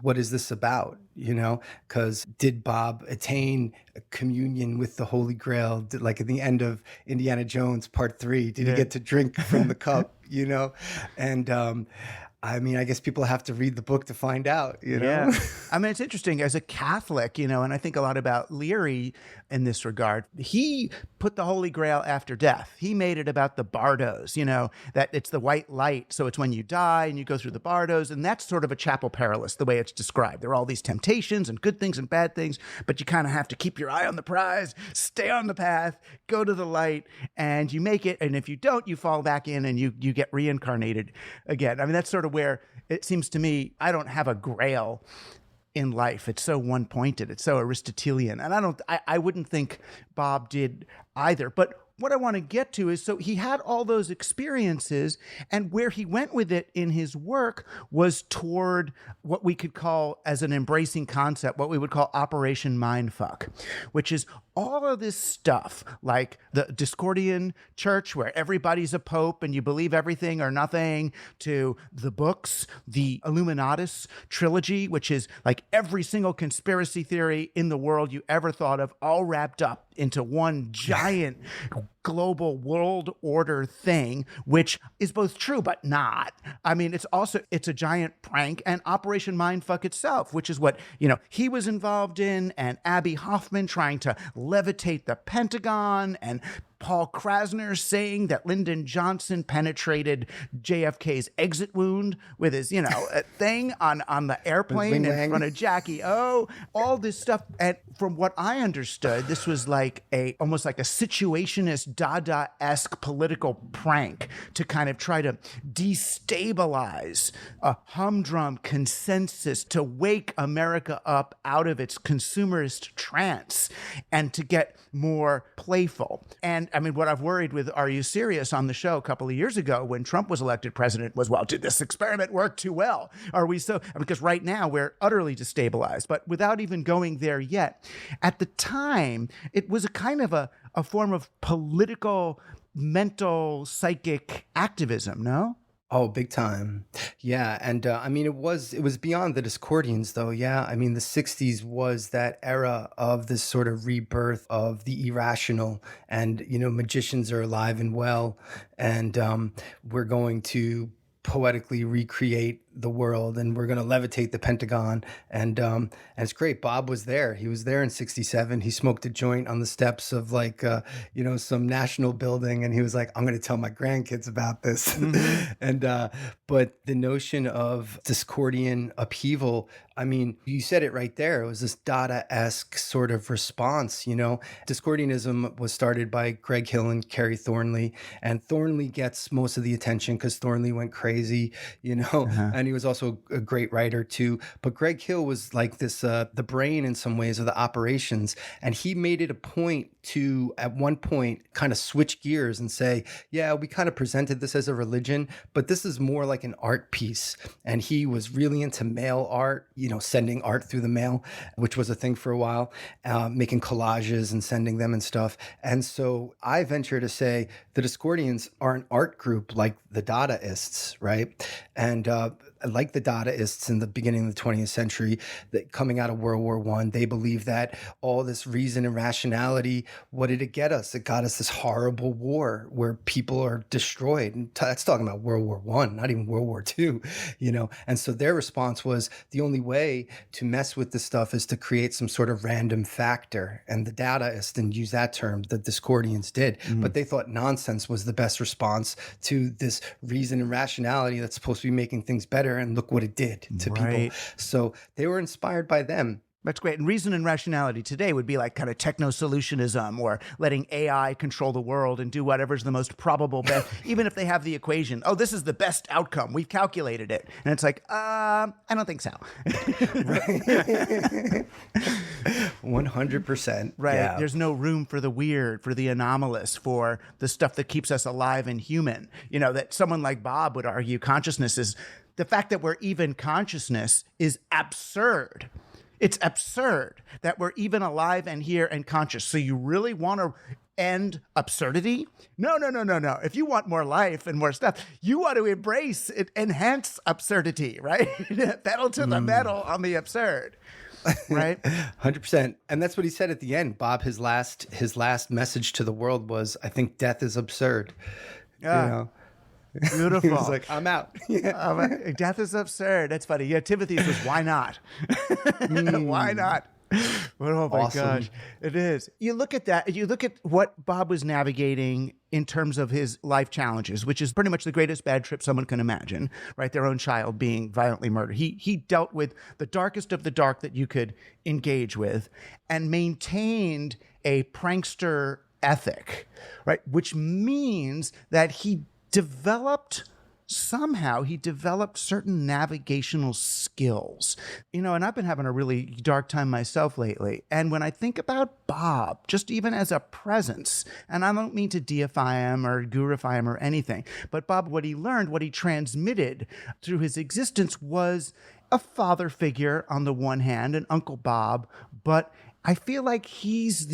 What is this about? Because did Bob attain communion with the Holy Grail? Like at the end of Indiana Jones Part 3, did he get to drink from the cup? And I mean, I guess people have to read the book to find out, you know? Yeah. I mean, it's interesting as a Catholic, and I think a lot about Leary in this regard. He put the Holy Grail after death. He made it about the bardos, that it's the white light. So it's when you die and you go through the bardos. And that's sort of a Chapel Perilous, the way it's described. There are all these temptations and good things and bad things, but you kind of have to keep your eye on the prize, stay on the path, go to the light, and you make it. And if you don't, you fall back in and you get reincarnated again. I mean, that's sort of where it seems to me I don't have a grail in life. It's so one-pointed. It's so Aristotelian. And I wouldn't think Bob did either. But what I want to get to is, so he had all those experiences, and where he went with it in his work was toward what we could call, as an embracing concept, what we would call Operation Mindfuck, which is all of this stuff, like the Discordian church where everybody's a pope and you believe everything or nothing, to the books, the Illuminatus trilogy, which is like every single conspiracy theory in the world you ever thought of, all wrapped up into one giant global world order thing, which is both true but not. I mean, it's a giant prank, and Operation Mindfuck itself, which is what, he was involved in, and Abby Hoffman trying to levitate the Pentagon, and Paul Krasner saying that Lyndon Johnson penetrated JFK's exit wound with his, a thing on the airplane in front of Jackie O, all this stuff. And from what I understood, this was like almost like a situationist Dada-esque political prank to kind of try to destabilize a humdrum consensus, to wake America up out of its consumerist trance and to get more playful. And I mean, what I've worried with Are You Serious on the show a couple of years ago when Trump was elected president was, well, did this experiment work too well? Are we so? Because right now we're utterly destabilized, but without even going there yet. At the time, it was a kind of a form of political, mental, psychic activism, no? Oh, big time. Yeah. And I mean, it was beyond the Discordians, though. Yeah. I mean, the 60s was that era of this sort of rebirth of the irrational, and, magicians are alive and well. And we're going to poetically recreate the world, and we're going to levitate the Pentagon. And it's great. Bob was there. He was there in 67. He smoked a joint on the steps of some national building. And he was like, I'm going to tell my grandkids about this. Mm-hmm. And, but the notion of Discordian upheaval, I mean, you said it right there. It was this Dada-esque sort of response, Discordianism was started by Greg Hill and Kerry Thornley, and Thornley gets most of the attention because Thornley went crazy, and he was also a great writer too. But Greg Hill was like this, the brain in some ways of the operations. And he made it a point to, at one point, kind of switch gears and say, yeah, we kind of presented this as a religion, but this is more like an art piece. And he was really into mail art, sending art through the mail, which was a thing for a while, making collages and sending them and stuff. And so I venture to say the Discordians are an art group like the Dadaists, right? And like the Dadaists in the beginning of the 20th century, that coming out of World War I, they believe that all this reason and rationality, what did it get us? It got us this horrible war where people are destroyed. And that's talking about World War I, not even World War II, And so their response was, the only way to mess with this stuff is to create some sort of random factor. And the Dadaists didn't use that term, the Discordians did. Mm-hmm. But they thought nonsense was the best response to this reason and rationality that's supposed to be making things better. And look what it did to people. So they were inspired by them. That's great. And reason and rationality today would be like kind of techno-solutionism, or letting AI control the world and do whatever's the most probable best, even if they have the equation. Oh, this is the best outcome. We've calculated it. And it's like, I don't think so. 100%. Right. Yeah. There's no room for the weird, for the anomalous, for the stuff that keeps us alive and human. That someone like Bob would argue consciousness is, the fact that we're even consciousness is absurd. It's absurd that we're even alive and here and conscious. So you really want to end absurdity? No. If you want more life and more stuff, you want to embrace it, enhance absurdity, right? Pedal to the metal on the absurd. Right? 100%. And that's what he said at the end. Bob, his last message to the world was, I think death is absurd. Yeah. Beautiful. He was like, I'm out. Yeah. Death is absurd. That's funny. Yeah, Timothy's was why not? Why not? Oh my Awesome. gosh, it is. You look at that, you look at what Bob was navigating in terms of his life challenges, which is pretty much the greatest bad trip someone can imagine, right? Their own child being violently murdered. He dealt with the darkest of the dark that you could engage with and maintained a prankster ethic, right? Which means that he developed certain navigational skills, and I've been having a really dark time myself lately. And when I think about Bob, just even as a presence, and I don't mean to deify him or gurify him or anything, but Bob, what he learned, what he transmitted through his existence was a father figure on the one hand, an Uncle Bob, but I feel like he's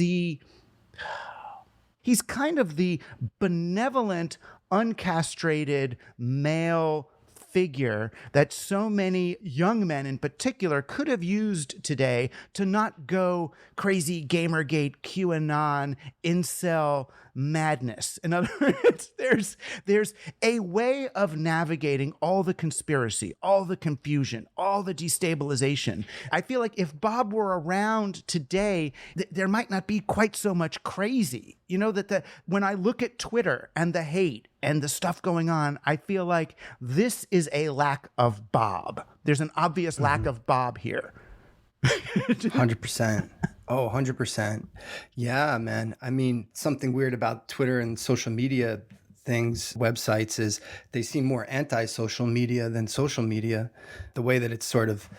kind of the benevolent, uncastrated male figure that so many young men in particular could have used today to not go crazy Gamergate, QAnon, incel madness. In other words, there's a way of navigating all the conspiracy, all the confusion, all the destabilization. I feel like if Bob were around today, there might not be quite so much crazy. When I look at Twitter and the hate and the stuff going on, I feel like this is a lack of Bob. There's an obvious lack of Bob here. 100%. Oh, 100%. Yeah, man. I mean, something weird about Twitter and social media websites is they seem more anti-social media than social media. The way that it's sort of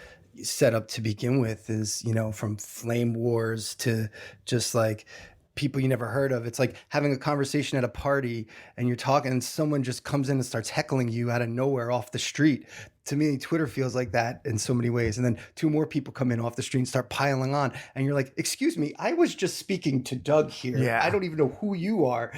set up to begin with is, from flame wars to just like people you never heard of. It's like having a conversation at a party and you're talking and someone just comes in and starts heckling you out of nowhere off the street. To me, Twitter feels like that in so many ways. And then two more people come in off the street and start piling on. And you're like, excuse me, I was just speaking to Doug here. Yeah. I don't even know who you are.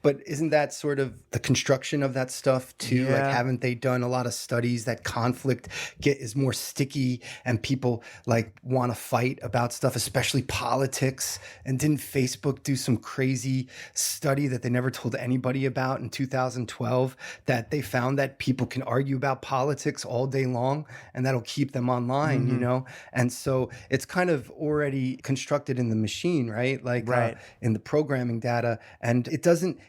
But isn't that sort of the construction of that stuff too? Yeah. Like, haven't they done a lot of studies that conflict is more sticky and people like want to fight about stuff, especially politics? And didn't Facebook do some crazy study that they never told anybody about in 2012 that they found that people can argue about politics all day long and that'll keep them online, And so it's kind of already constructed in the machine, right? Like right. In the programming data. And it doesn't,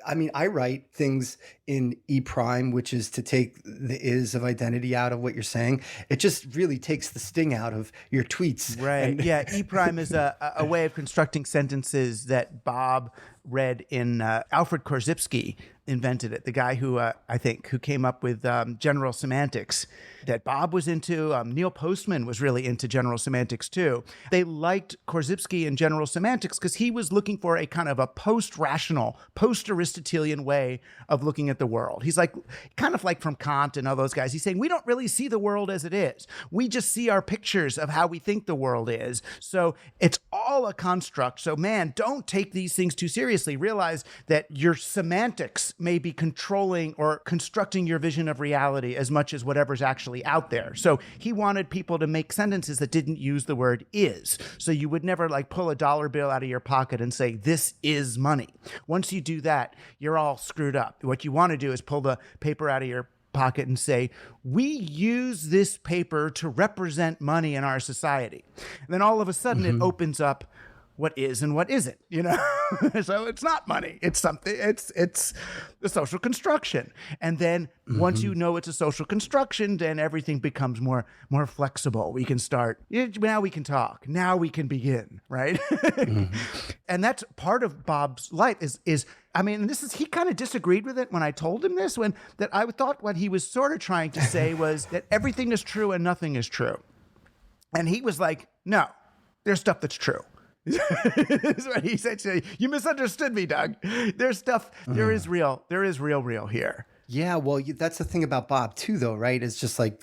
I write things in E prime, which is to take the is of identity out of what you're saying. It just really takes the sting out of your tweets. Right. Yeah. E prime is a way of constructing sentences that Bob read in Alfred Korzybski invented it. The guy who who came up with general semantics that Bob was into. Neil Postman was really into general semantics too. They liked Korzybski and general semantics because he was looking for a kind of a post-rational, post-Aristotelian way of looking at the world. He's like, kind of like from Kant and all those guys. He's saying, we don't really see the world as it is. We just see our pictures of how we think the world is. So it's all a construct. So man, don't take these things too seriously. Realize that your semantics may be controlling or constructing your vision of reality as much as whatever's actually out there. So he wanted people to make sentences that didn't use the word is. So you would never like pull a dollar bill out of your pocket and say, this is money. Once you do that, you're all screwed up. What you want to do is pull the paper out of your pocket and say, we use this paper to represent money in our society. And then all of a sudden it opens up what is and what isn't, So it's not money. It's something, it's the social construction. And then once you know it's a social construction, then everything becomes more flexible. We can start, now we can talk. Now we can begin, right? And that's part of Bob's life is he kind of disagreed with it when I told him this, that I thought what he was sort of trying to say was that everything is true and nothing is true. And he was like, no, there's stuff that's true. That's what he said to me. You misunderstood me, Doug. There's stuff, there is real here. Yeah, well, that's the thing about Bob too, though, right? It's just like,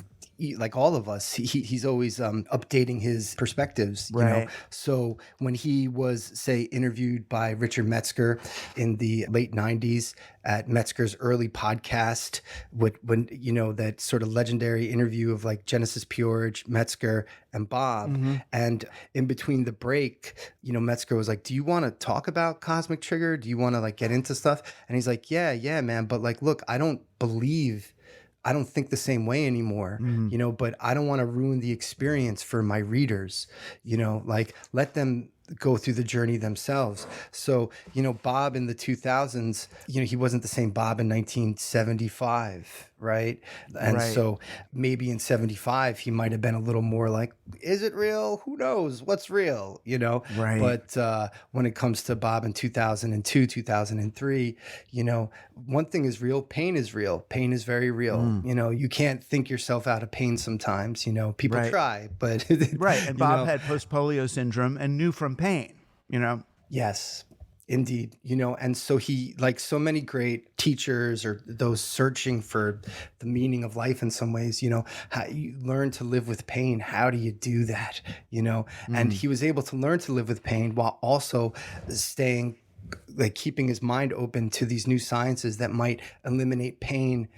like all of us, he's always updating his perspectives, you know. So when he was, say, interviewed by Richard Metzger in the late 90s at Metzger's early podcast, when you know, that sort of legendary interview of like Genesis P-Orridge, Metzger, and Bob, and in between the break, you know, Metzger was like, do you want to talk about Cosmic Trigger? Do you want to like get into stuff? And he's like, yeah, man, but like, look, I don't think the same way anymore, you know, but I don't want to ruin the experience for my readers, you know, like let them go through the journey themselves. So, you know, Bob in the 2000s, you know, he wasn't the same Bob in 1975, right? And so maybe in 75, he might have been a little more like, is it real? Who knows? What's real? You know? But when it comes to Bob in 2002, 2003, you know, one thing is real. Pain is real. Pain is very real. You know, you can't think yourself out of pain sometimes, you know, people try, but. And Bob had post-polio syndrome and knew from pain, you know? Yes, indeed. You know, and so he, like so many great teachers or those searching for the meaning of life in some ways, you know, how you learn to live with pain. How do you do that? You know, and he was able to learn to live with pain while also staying, like keeping his mind open to these new sciences that might eliminate pain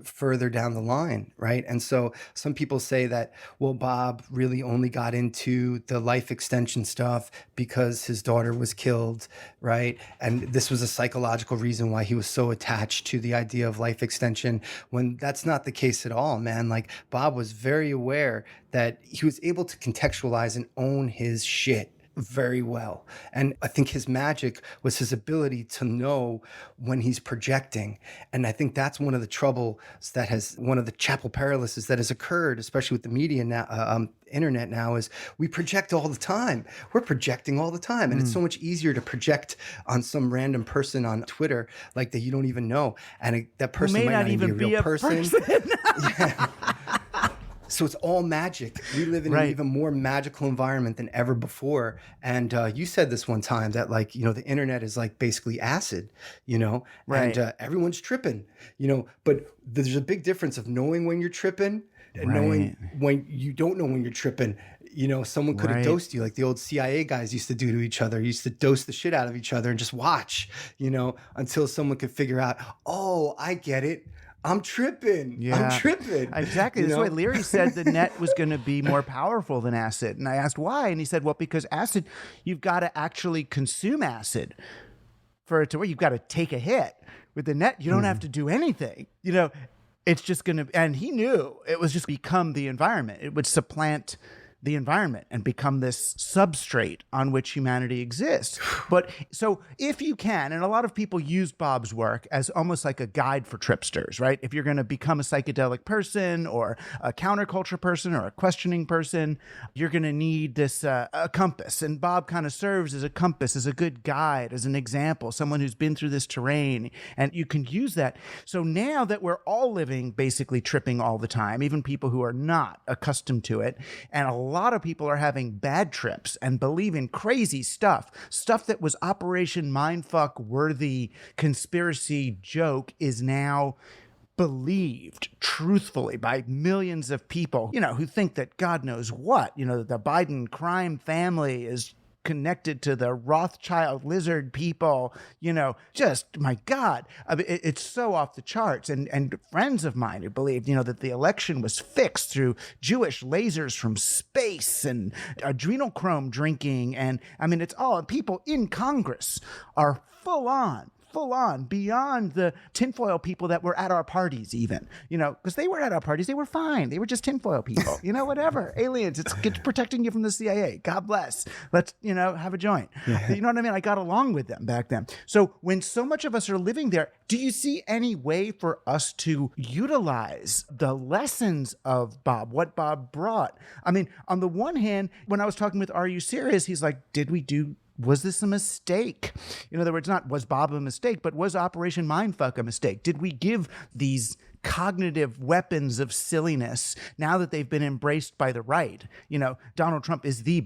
further down the line, right? And so some people say that, well, Bob really only got into the life extension stuff because his daughter was killed, right? And this was a psychological reason why he was so attached to the idea of life extension, when that's not the case at all, man. Like Bob was very aware that he was able to contextualize and own his shit very well. And I think his magic was his ability to know when he's projecting. And I think that's one of the troubles that has, one of the Chapel Perilous that has occurred, especially with the media now, internet now, is we project all the time. We're projecting all the time. And it's so much easier to project on some random person on Twitter, like that you don't even know. And that person might not even be a real person. Yeah. So it's all magic. We live in an even more magical environment than ever before. And you said this one time that, like, you know, the internet is like basically acid, you know, and everyone's tripping, you know, but there's a big difference of knowing when you're tripping and knowing when you don't know when you're tripping. You know, someone could have dosed you like the old CIA guys used to do to each other. Used to dose the shit out of each other and just watch, you know, until someone could figure out, oh, I get it. I'm tripping. Yeah. I'm tripping. Exactly. That's why Leary said the net was going to be more powerful than acid. And I asked why. And he said, well, because acid, you've got to actually consume acid for it to work. You've got to take a hit. With the net, you don't have to do anything. You know, it's just going to, and he knew it was just become the environment. It would supplant the environment and become this substrate on which humanity exists. But so if you can, and a lot of people use Bob's work as almost like a guide for tripsters, right? If you're going to become a psychedelic person or a counterculture person or a questioning person, you're going to need this a compass. And Bob kind of serves as a compass, as a good guide, as an example, someone who's been through this terrain, and you can use that. So now that we're all living basically tripping all the time, even people who are not accustomed to it, and a lot of people are having bad trips and believing crazy stuff that was Operation Mindfuck worthy conspiracy joke is now believed truthfully by millions of people, you know, who think that God knows what, you know, that the Biden crime family is connected to the Rothschild lizard people, you know, just, my God, I mean, it's so off the charts. And friends of mine who believed, you know, that the election was fixed through Jewish lasers from space and adrenochrome drinking. And I mean, it's all, people in Congress are full on beyond the tinfoil people that were at our parties even, you know, because they were at our parties. They were fine. They were just tinfoil people, you know, whatever. Aliens, it's protecting you from the CIA. God bless. Let's, you know, have a joint. Yeah. You know what I mean? I got along with them back then. So when so much of us are living there, do you see any way for us to utilize the lessons of Bob, what Bob brought? I mean, on the one hand, when I was talking with Are You Serious? He's like, was this a mistake? In other words, not was Bob a mistake, but was Operation Mindfuck a mistake? Did we give these cognitive weapons of silliness now that they've been embraced by the right? You know, Donald Trump is the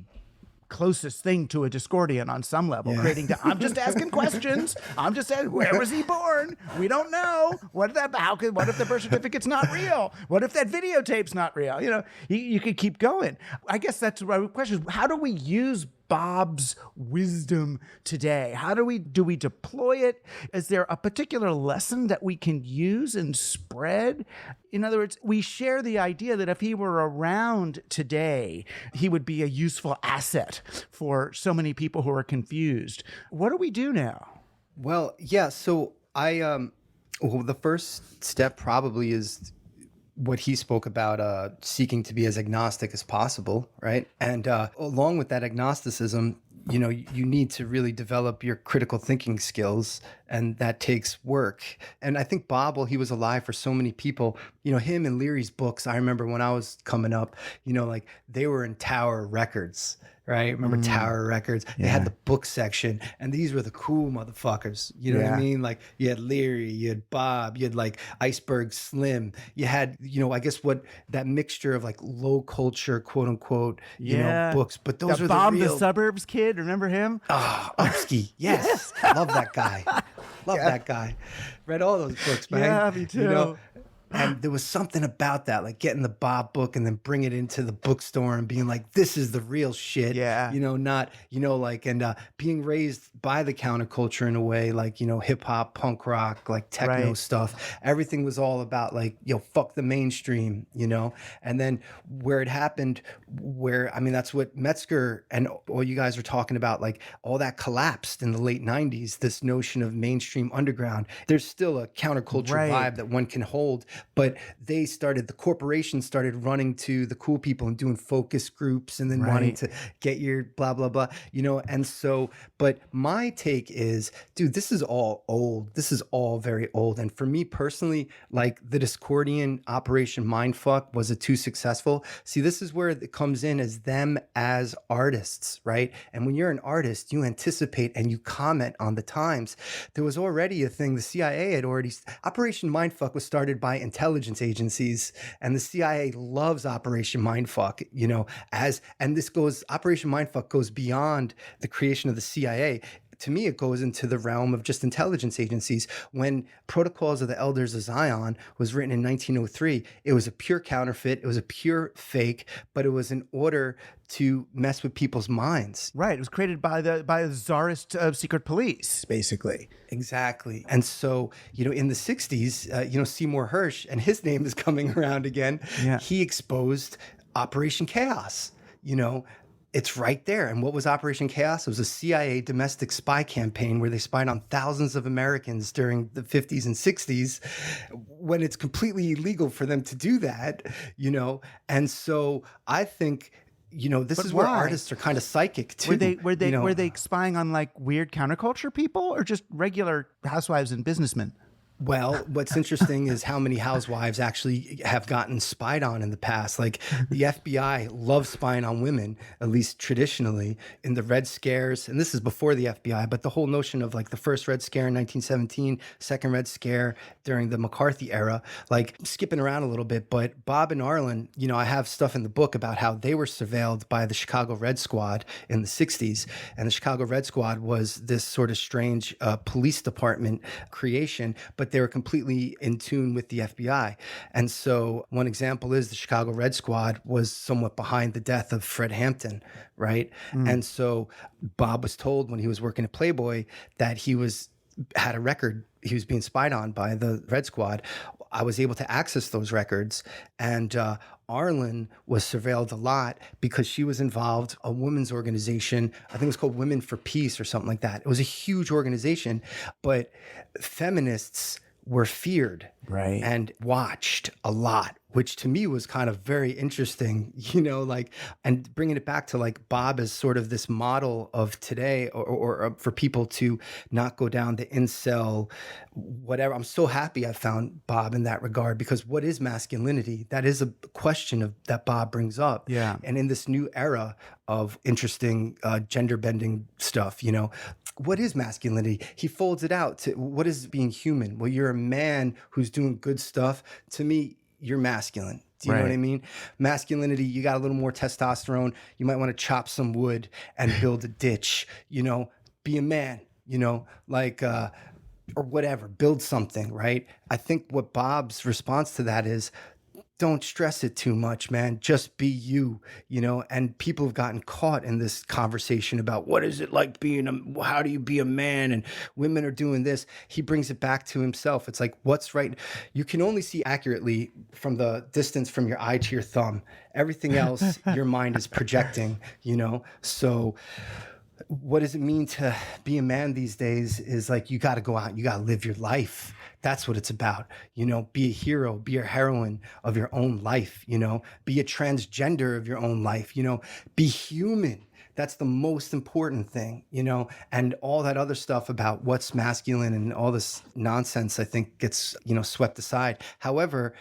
closest thing to a Discordian on some level, creating. I'm just asking questions. I'm just saying, where was he born? We don't know. What if the birth certificate's not real? What if that videotape's not real? You know, you could keep going. I guess that's the right question. How do we use Bob's wisdom today? How do we deploy it? Is there a particular lesson that we can use and spread? In other words, we share the idea that if he were around today, he would be a useful asset for so many people who are confused. What do we do now? Well, yeah. So the first step probably is what he spoke about, seeking to be as agnostic as possible, right? And along with that agnosticism, you know, you need to really develop your critical thinking skills, and that takes work. And I think Bob, while he was alive, for so many people, you know, him and Leary's books, I remember when I was coming up, you know, like they were in Tower Records, right? Remember Tower Records? They had the book section, and these were the cool motherfuckers. You know what I mean? Like you had Leary, you had Bob, you had like Iceberg Slim. You had, you know, I guess that mixture of like low culture, quote unquote, you know, books. But those are Bomb the real. The Suburbs kid. Remember him? Upsky. Yes. Love that guy. Love that guy. Read all those books, man. Yeah, me too. You know? And there was something about that, like getting the Bob book and then bring it into the bookstore and being like, this is the real shit. Yeah. You know, not, you know, like, and being raised by the counterculture in a way, like, you know, hip hop, punk rock, like techno stuff. Everything was all about like, you know, fuck the mainstream, you know? And then where it happened, I mean, that's what Metzger and all you guys are talking about, like all that collapsed in the late 90s, this notion of mainstream underground. There's still a counterculture vibe that one can hold. But the corporations started running to the cool people and doing focus groups and then wanting to get your blah, blah, blah, you know? And so, but my take is, dude, this is all old. This is all very old. And for me personally, like the Discordian Operation Mindfuck, was it too successful? See, this is where it comes in as them as artists, right? And when you're an artist, you anticipate and you comment on the times. There was already a thing, the CIA had already, Operation Mindfuck was started by intelligence agencies, and the CIA loves Operation Mindfuck, you know, Operation Mindfuck goes beyond the creation of the CIA. To me, it goes into the realm of just intelligence agencies. When Protocols of the Elders of Zion was written in 1903, it was a pure counterfeit. It was a pure fake, but it was in order to mess with people's minds. Right. It was created by the czarist secret police, basically. Exactly. And so, you know, in the 60s, you know, Seymour Hersh, and his name is coming around again, he exposed Operation Chaos, you know. It's right there. And what was Operation Chaos? It was a CIA domestic spy campaign where they spied on thousands of Americans during the 50s and 60s, when it's completely illegal for them to do that, you know? And so I think, you know, this is where artists are kind of psychic too. Were they spying on like weird counterculture people or just regular housewives and businessmen? Well, what's interesting is how many housewives actually have gotten spied on in the past. Like the FBI loves spying on women, at least traditionally, in the Red Scares. And this is before the FBI, but the whole notion of like the first Red Scare in 1917, second Red Scare during the McCarthy era, like skipping around a little bit. But Bob and Arlen, you know, I have stuff in the book about how they were surveilled by the Chicago Red Squad in the 60s. And the Chicago Red Squad was this sort of strange police department creation, but they were completely in tune with the FBI. And so one example is the Chicago Red Squad was somewhat behind the death of Fred Hampton, right? And so Bob was told when he was working at Playboy that he had a record, he was being spied on by the Red Squad. I was able to access those records, and Arlen was surveilled a lot because she was involved, a women's organization, I think it was called Women for Peace or something like that. It was a huge organization, but feminists were feared and watched a lot, which to me was kind of very interesting, you know, like, and bringing it back to like Bob as sort of this model of today, or for people to not go down the incel, whatever. I'm so happy I found Bob in that regard, because what is masculinity? That is a question that Bob brings up. Yeah. And in this new era of interesting gender bending stuff, you know, what is masculinity? He folds it out to what is being human? Well, you're a man who's doing good stuff. To me, you're masculine. Do you know what I mean? Masculinity, you got a little more testosterone. You might want to chop some wood and build a ditch, you know, be a man, you know, like, or whatever, build something, right? I think what Bob's response to that is, don't stress it too much, man. Just be you, you know? And people have gotten caught in this conversation about what is it like how do you be a man? And women are doing this. He brings it back to himself. It's like, what's right? You can only see accurately from the distance from your eye to your thumb. Everything else, your mind is projecting, you know? So what does it mean to be a man these days is like, you got to go out, you got to live your life. That's what it's about. You know, be a hero, be a heroine of your own life, you know, be a transgender of your own life, you know, be human. That's the most important thing, you know, and all that other stuff about what's masculine and all this nonsense, I think gets, you know, swept aside. However,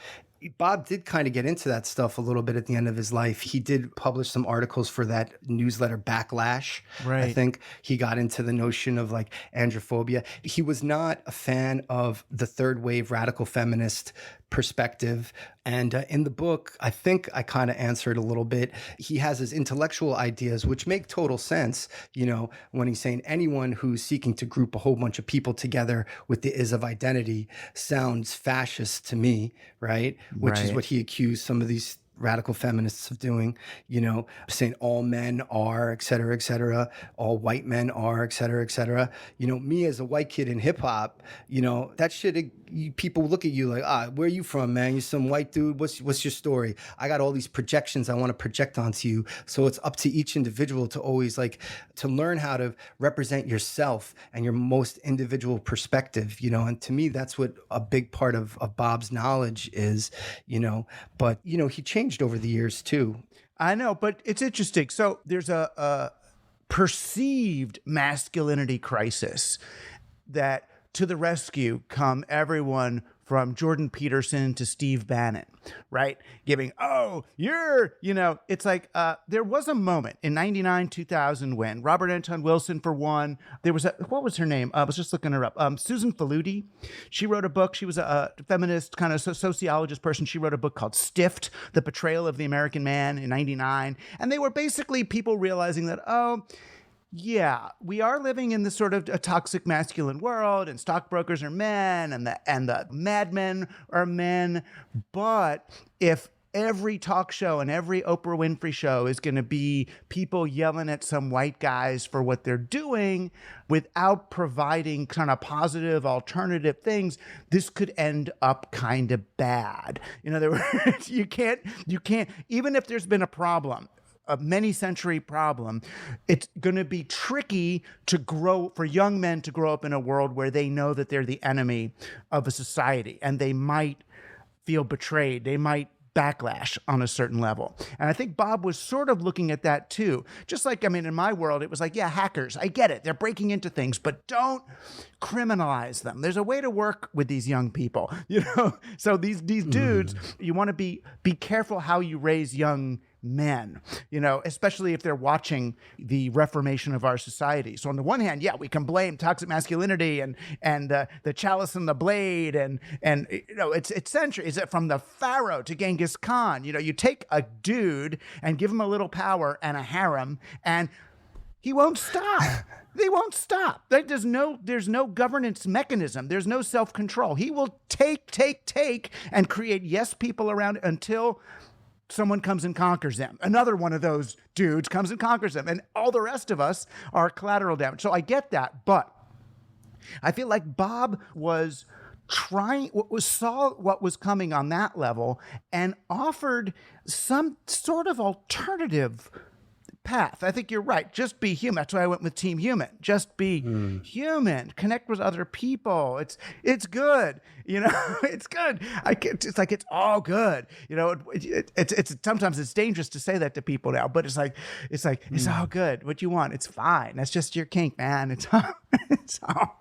Bob did kind of get into that stuff a little bit at the end of his life. He did publish some articles for that newsletter Backlash. Right. I think he got into the notion of like androphobia. He was not a fan of the third wave radical feminist perspective. And in the book, I think I kind of answered a little bit. He has his intellectual ideas, which make total sense, you know, when he's saying anyone who's seeking to group a whole bunch of people together with the is of identity sounds fascist to me, right? Which is what he accused some of these radical feminists of doing, you know, saying all men are, et cetera, all white men are, et cetera. You know, me as a white kid in hip hop, you know, that shit, people look at you like, where are you from, man? You're some white dude. What's your story? I got all these projections I want to project onto you. So it's up to each individual to always like, to learn how to represent yourself and your most individual perspective, you know, and to me, that's what a big part of Bob's knowledge is, you know, but, you know, he changed over the years too. I know, but it's interesting. So there's a perceived masculinity crisis that to the rescue come everyone from Jordan Peterson to Steve Bannon, right? Giving, it's like, there was a moment in 99, 2000 when Robert Anton Wilson, for one, there was what was her name? I was just looking her up. Susan Faludi. She wrote a book. She was a feminist kind of sociologist person. She wrote a book called Stiffed, The Betrayal of the American Man in 99. And they were basically people realizing that, yeah, we are living in this sort of a toxic masculine world, and stockbrokers are men, and the madmen are men. But if every talk show and every Oprah Winfrey show is going to be people yelling at some white guys for what they're doing without providing kind of positive alternative things, this could end up kind of bad. In other words, you can't, even if there's been a problem, a many century problem, it's going to be tricky for young men to grow up in a world where they know that they're the enemy of a society, and they might feel betrayed. They might backlash on a certain level. And I think Bob was sort of looking at that too. Just like, I mean, in my world, it was like, yeah, hackers, I get it. They're breaking into things, but don't criminalize them. There's a way to work with these young people, you know? So these dudes, you want to be careful how you raise young men, you know, especially if they're watching the reformation of our society. So on the one hand, yeah, we can blame toxic masculinity and the chalice and the blade and you know, it's century. Is it from the Pharaoh to Genghis Khan? You know, you take a dude and give him a little power and a harem, and he won't stop. They won't stop. There's no governance mechanism. There's no self-control. He will take and create yes people around until someone comes and conquers them. Another one of those dudes comes and conquers them. And all the rest of us are collateral damage. So I get that. But I feel like Bob was saw what was coming on that level and offered some sort of alternative path. I think you're right. Just be human. That's why I went with Team Human. Just be human. Connect with other people. It's good. You know, it's good. It's like it's all good. You know, it's sometimes it's dangerous to say that to people now, but it's like it's all good. What you want, it's fine. That's just your kink, man. It's all.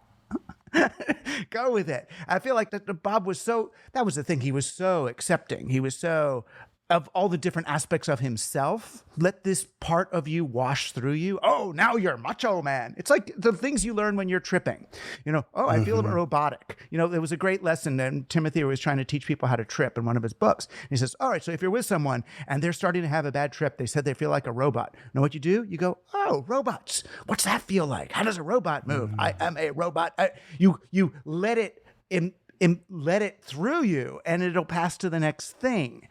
Go with it. I feel like that Bob was that was the thing. He was so accepting. He was so of all the different aspects of himself. Let this part of you wash through you. Oh, now you're macho man. It's like the things you learn when you're tripping. I feel robotic. There was a great lesson that Timothy was trying to teach people how to trip in one of his books. And he says, all right, so if you're with someone and they're starting to have a bad trip, they said they feel like a robot. Know what you do? You go, oh, robots. What's that feel like? How does a robot move? I am a robot. You let it let it through you, and it'll pass to the next thing.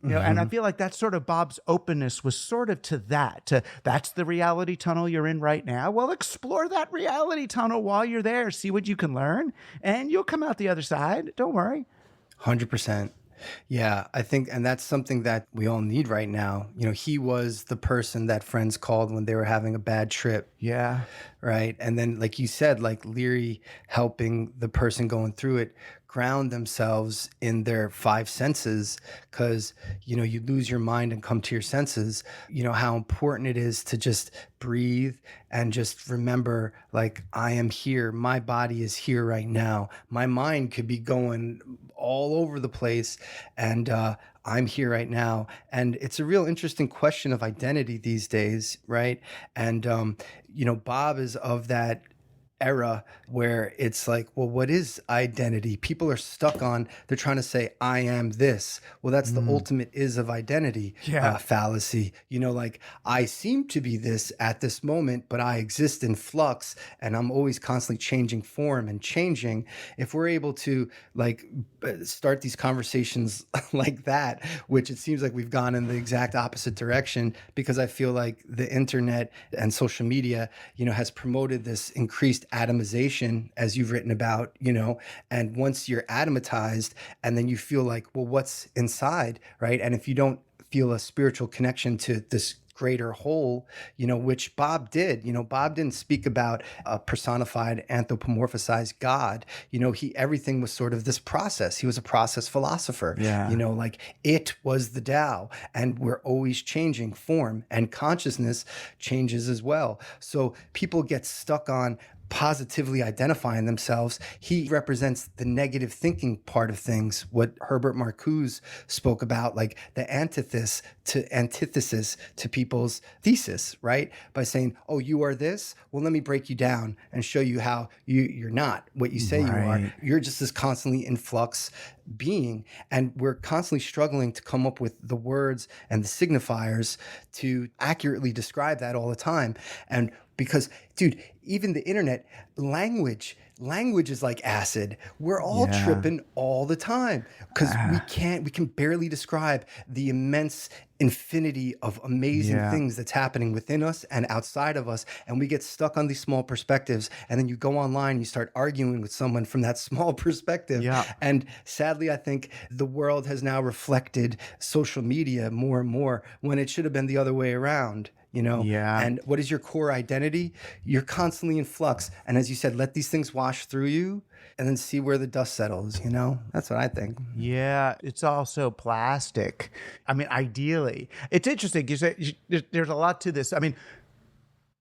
And I feel like that's sort of Bob's openness was sort of to that. That's the reality tunnel you're in right now. Well, explore that reality tunnel while you're there. See what you can learn, and you'll come out the other side. Don't worry. 100%. Yeah, I think, and that's something that we all need right now. He was the person that friends called when they were having a bad trip. Yeah. Right. And then, like you said, like Leary helping the person going through it ground themselves in their five senses, because, you lose your mind and come to your senses. How important it is to just breathe and just remember, like, I am here. My body is here right now. My mind could be going all over the place, and I'm here right now. And it's a real interesting question of identity these days, right? And, Bob is of that era where it's like, well, what is identity? People are stuck on, they're trying to say, I am this. Well, that's the ultimate is of identity fallacy. Like, I seem to be this at this moment, but I exist in flux, and I'm always constantly changing form and changing. If we're able to start these conversations like that, which it seems like we've gone in the exact opposite direction, because I feel like the internet and social media, has promoted this increased atomization, as you've written about, and once you're atomatized, and then you feel like, well, what's inside, right? And if you don't feel a spiritual connection to this greater whole, which Bob did. Bob didn't speak about a personified, anthropomorphized God. Everything was sort of this process. He was a process philosopher. Yeah. It was the Tao, and we're always changing form, and consciousness changes as well. So people get stuck on positively identifying themselves. He represents the negative thinking part of things, what Herbert Marcuse spoke about, like the antithesis to people's thesis, right? By saying, oh, you are this? Well, let me break you down and show you how you're not what you say you are. You're just this constantly in flux being. And we're constantly struggling to come up with the words and the signifiers to accurately describe that all the time. And because, dude, even the internet, language is like acid. We're all tripping all the time, because we can barely describe the immense infinity of amazing things that's happening within us and outside of us. And we get stuck on these small perspectives. And then you go online, you start arguing with someone from that small perspective. Yeah. And sadly, I think the world has now reflected social media more and more, when it should have been the other way around. And what is your core identity? You're constantly in flux. And as you said, let these things wash through you and then see where the dust settles, That's what I think. Yeah, it's also plastic. I mean, ideally. It's interesting. You say there's a lot to this. I mean,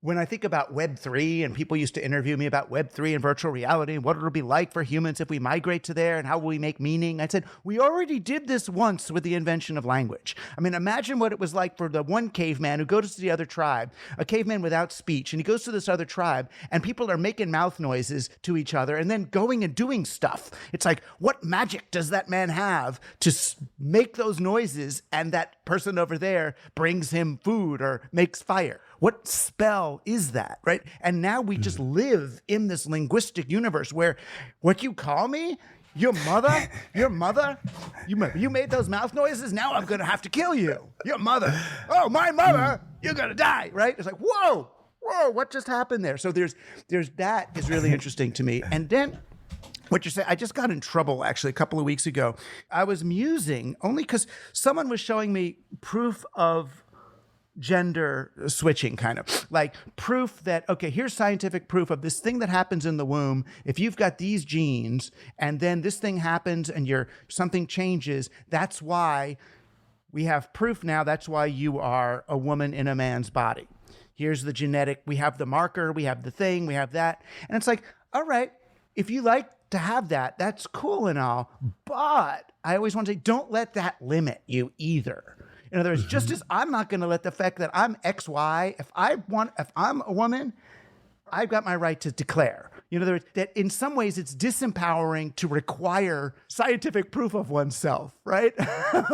when I think about Web3, and people used to interview me about Web3 and virtual reality and what it'll be like for humans if we migrate to there and how will we make meaning, I said, we already did this once with the invention of language. I mean, imagine what it was like for the one caveman who goes to the other tribe, a caveman without speech, and he goes to this other tribe, and people are making mouth noises to each other and then going and doing stuff. It's like, what magic does that man have to make those noises, and that person over there brings him food or makes fire? What spell is that, right? And now we just live in this linguistic universe where what you call me, your mother, you made those mouth noises, now I'm going to have to kill you. Your mother, oh, my mother, you're going to die, right? It's like, whoa, what just happened there? So there's that is really interesting to me. And then what you're saying, I just got in trouble actually a couple of weeks ago. I was musing only because someone was showing me proof of gender switching, kind of like proof that, okay, here's scientific proof of this thing that happens in the womb. If you've got these genes and then this thing happens and something changes, that's why we have proof now. That's why you are a woman in a man's body. Here's the genetic, we have the marker, we have the thing, we have that. And it's like, all right, if you like to have that, that's cool and all, but I always want to say, don't let that limit you either. In other words, just as I'm not going to let the fact that I'm XY, if I'm a woman, I've got my right to declare. You know, that in some ways it's disempowering to require scientific proof of oneself, right?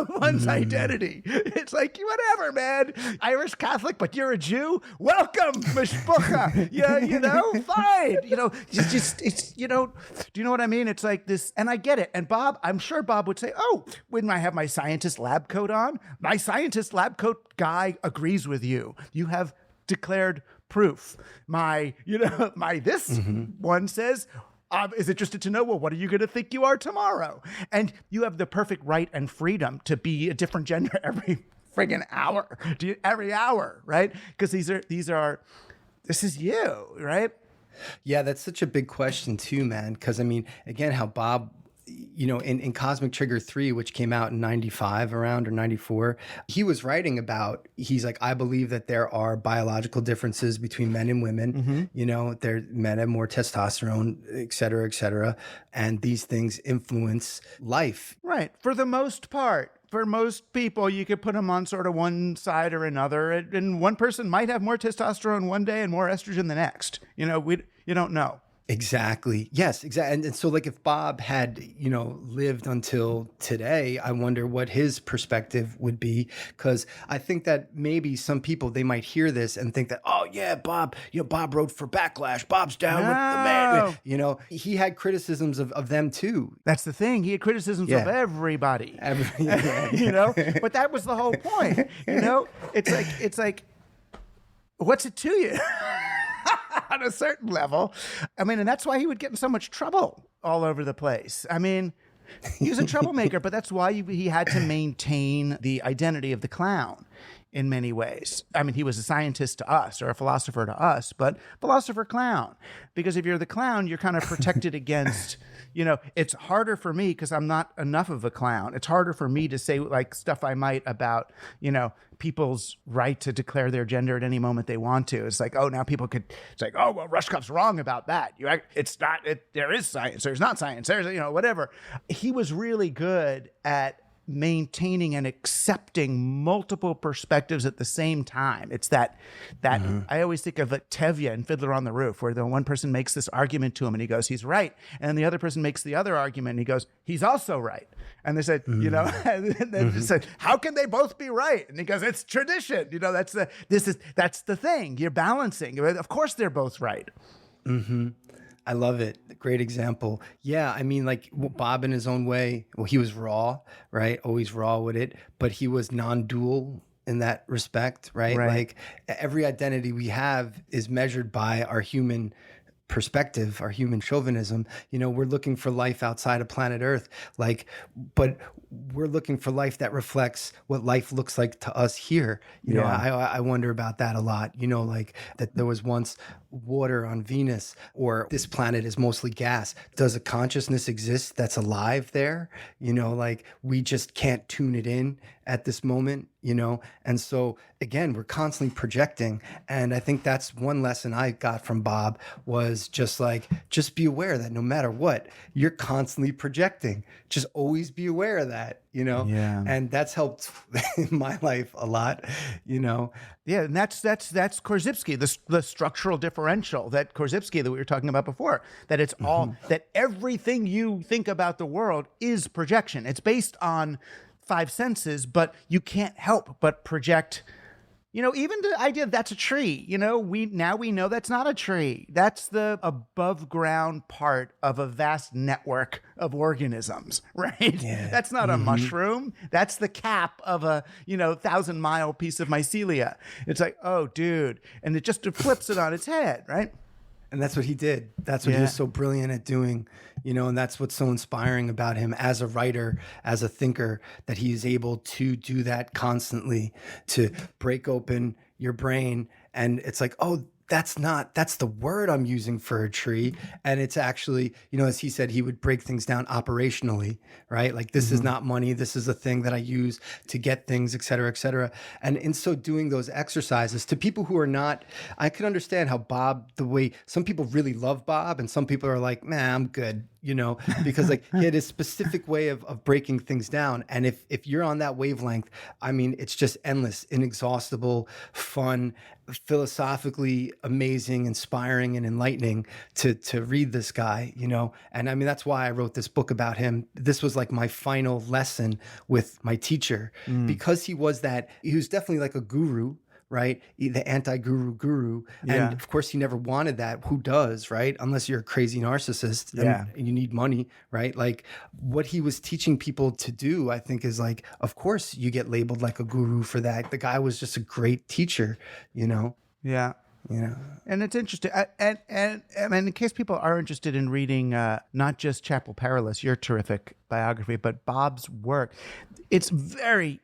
One's identity. It's like, whatever, man. Irish Catholic, but you're a Jew? Welcome, mishpucha. Yeah, you know, fine. You know, it's, you know, do you know what I mean? It's like this, and I get it. And Bob, I'm sure Bob would say, oh, when I have my scientist lab coat on, my scientist lab coat guy agrees with you. You have declared proof. This one says, is interested to know, well, what are you going to think you are tomorrow? And you have the perfect right and freedom to be a different gender every friggin' hour, every hour, right? Because this is you, right? Yeah, that's such a big question too, man. Because I mean, again, how Bob, you know, in Cosmic Trigger 3, which came out in 95 around or 94, he was writing about, he's like, I believe that there are biological differences between men and women. You know, men have more testosterone, et cetera, and these things influence life. Right. For the most part. For most people, you could put them on sort of one side or another, and one person might have more testosterone one day and more estrogen the next. You know, you don't know. Exactly. Yes, exactly. And so like if Bob had, you know, lived until today, I wonder what his perspective would be. Because I think that maybe some people, they might hear this and think that, oh yeah, Bob, you know, Bob wrote for Backlash. Bob's down with the man. You know, he had criticisms of them too. That's the thing. He had criticisms of everybody. You know, but that was the whole point. You know, it's like, what's it to you? On a certain level. I mean, and that's why he would get in so much trouble all over the place. I mean, he was a troublemaker, but that's why he had to maintain the identity of the clown in many ways. I mean, he was a scientist to us or a philosopher to us, but philosopher clown. Because if you're the clown, you're kind of protected against, you know, it's harder for me because I'm not enough of a clown. It's harder for me to say like stuff I might about, you know, people's right to declare their gender at any moment they want to. It's like, oh, now people could, it's like, oh, well, Rushkoff's wrong about that. There is science, there's not science, there's, you know, whatever. He was really good at maintaining and accepting multiple perspectives at the same time. It's that I always think of like Tevye in Fiddler on the Roof, where the one person makes this argument to him and he goes, he's right. And the other person makes the other argument and he goes, he's also right. And they said, you know, and they said, how can they both be right? And he goes, it's tradition. You know, that's the thing. You're balancing. Of course they're both right. I love it. Great example. Yeah, I mean, like Bob in his own way, well, he was raw, right? Always raw with it, but he was non-dual in that respect, right? Like every identity we have is measured by our human perspective, our human chauvinism. You know, we're looking for life outside of planet Earth, but we're looking for life that reflects what life looks like to us here. You know, I wonder about that a lot, you know, like that there was once water on Venus, or this planet is mostly gas. Does a consciousness exist that's alive there? You know, like we just can't tune it in at this moment, you know? And so again, we're constantly projecting. And I think that's one lesson I got from Bob was just be aware that no matter what, you're constantly projecting. Just always be aware of that, you know? Yeah. And that's helped in my life a lot, you know? Yeah, and that's Korzybski, the structural differential that Korzybski that we were talking about before, that it's all, that everything you think about the world is projection. It's based on five senses, but you can't help but project. You know, even the idea that's a tree, you know, we know that's not a tree. That's the above ground part of a vast network of organisms, right? Yeah. That's not a mushroom. That's the cap of a, 1,000-mile piece of mycelia. It's like, oh, dude. And it just flips it on its head, right? And that's what he did. That's what he was so brilliant at doing, and that's what's so inspiring about him as a writer, as a thinker, that he is able to do that constantly, to break open your brain. And it's like, oh, that's the word I'm using for a tree. And it's actually, as he said, he would break things down operationally, right? Like this is not money. This is a thing that I use to get things, et cetera, et cetera. And in so doing those exercises to people who are not, I can understand how Bob, the way some people really love Bob and some people are like, man, I'm good. because like he had a specific way of breaking things down. And if you're on that wavelength, I mean, it's just endless, inexhaustible, fun, philosophically amazing, inspiring, and enlightening to read this guy, And I mean, that's why I wrote this book about him. This was like my final lesson with my teacher, because he was definitely like a guru, right? The anti-guru. And of course he never wanted that. Who does, right? Unless you're a crazy narcissist and you need money, right? Like what he was teaching people to do, I think is like, of course you get labeled like a guru for that. The guy was just a great teacher, Yeah. And it's interesting. And in case people are interested in reading not just Chapel Perilous, your terrific biography, but Bob's work, it's very,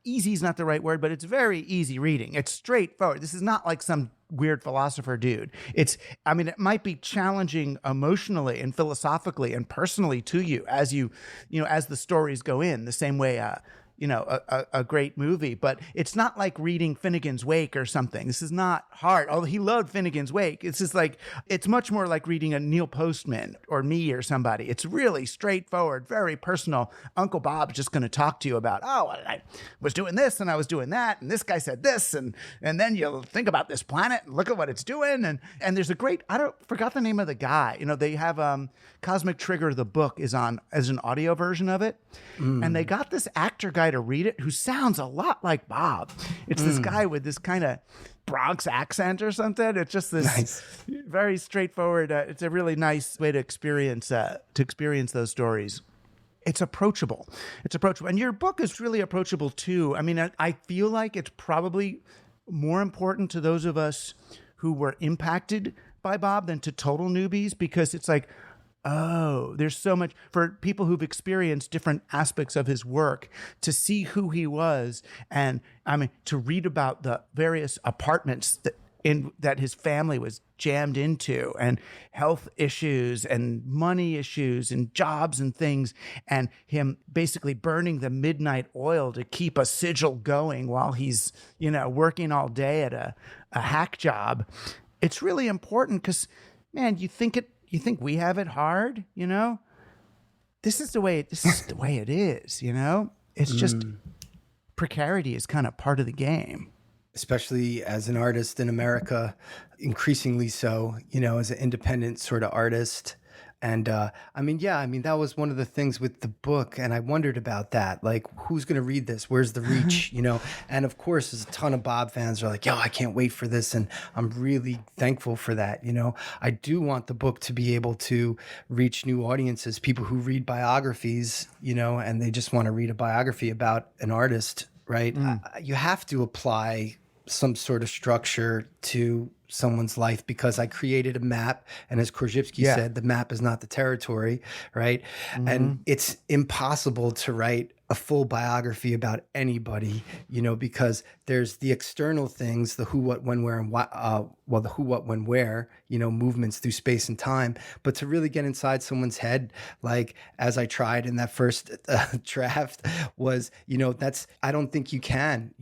easy is not the right word, but it's very easy reading. It's straightforward. This is not like some weird philosopher dude. It might be challenging emotionally and philosophically and personally to you as as the stories go in, the same way a great movie, but it's not like reading Finnegan's Wake or something. This is not hard. Although he loved Finnegan's Wake. It's just like, it's much more like reading a Neil Postman or me or somebody. It's really straightforward, very personal. Uncle Bob's just going to talk to you about, I was doing this and I was doing that, and this guy said this, and then you'll think about this planet and look at what it's doing. And there's a great, forgot the name of the guy. They have Cosmic Trigger, the book is on as an audio version of it. And they got this actor guy to read it who sounds a lot like Bob. It's this guy with this kind of Bronx accent or something. It's just this very straightforward. It's a really nice way to experience those stories. It's approachable. And your book is really approachable too. I mean, I feel like it's probably more important to those of us who were impacted by Bob than to total newbies, because it's like, there's so much for people who've experienced different aspects of his work to see who he was, and to read about the various apartments that his family was jammed into, and health issues and money issues and jobs and things, and him basically burning the midnight oil to keep a sigil going while he's working all day at a hack job. It's really important because, man, you think we have it hard, This is the way it is, It's just precarity is kind of part of the game. Especially as an artist in America, increasingly so, as an independent sort of artist. And that was one of the things with the book. And I wondered about that. Like, who's going to read this? Where's the reach? And of course, there's a ton of Bob fans are like, I can't wait for this. And I'm really thankful for that. I do want the book to be able to reach new audiences, people who read biographies, and they just want to read a biography about an artist, right? You have to apply some sort of structure to someone's life, because I created a map, and as Korzybski said, the map is not the territory, right? And it's impossible to write a full biography about anybody, because there's the external things, the who, what, when, where, and what, the who, what, when, where, movements through space and time. But to really get inside someone's head, like as I tried in that first draft, was, I don't think you can,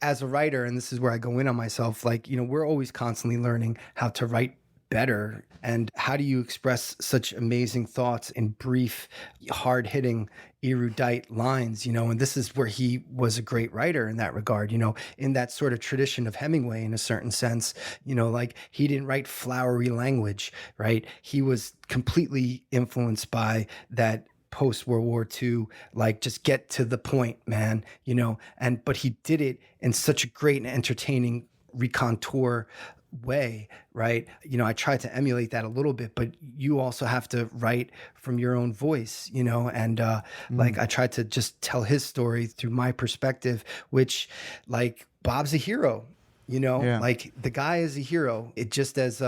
as a writer, and this is where I go in on myself, like, we're always constantly learning how to write better. And how do you express such amazing thoughts in brief, hard-hitting, erudite lines, and this is where he was a great writer in that regard, in that sort of tradition of Hemingway in a certain sense, like he didn't write flowery language, right? He was completely influenced by that post-World War II, like just get to the point, man, but he did it in such a great and entertaining raconteur way, right? I tried to emulate that a little bit, but you also have to write from your own voice, and like I tried to just tell his story through my perspective, which, like, Bob's a hero. Like the guy is a hero. It just as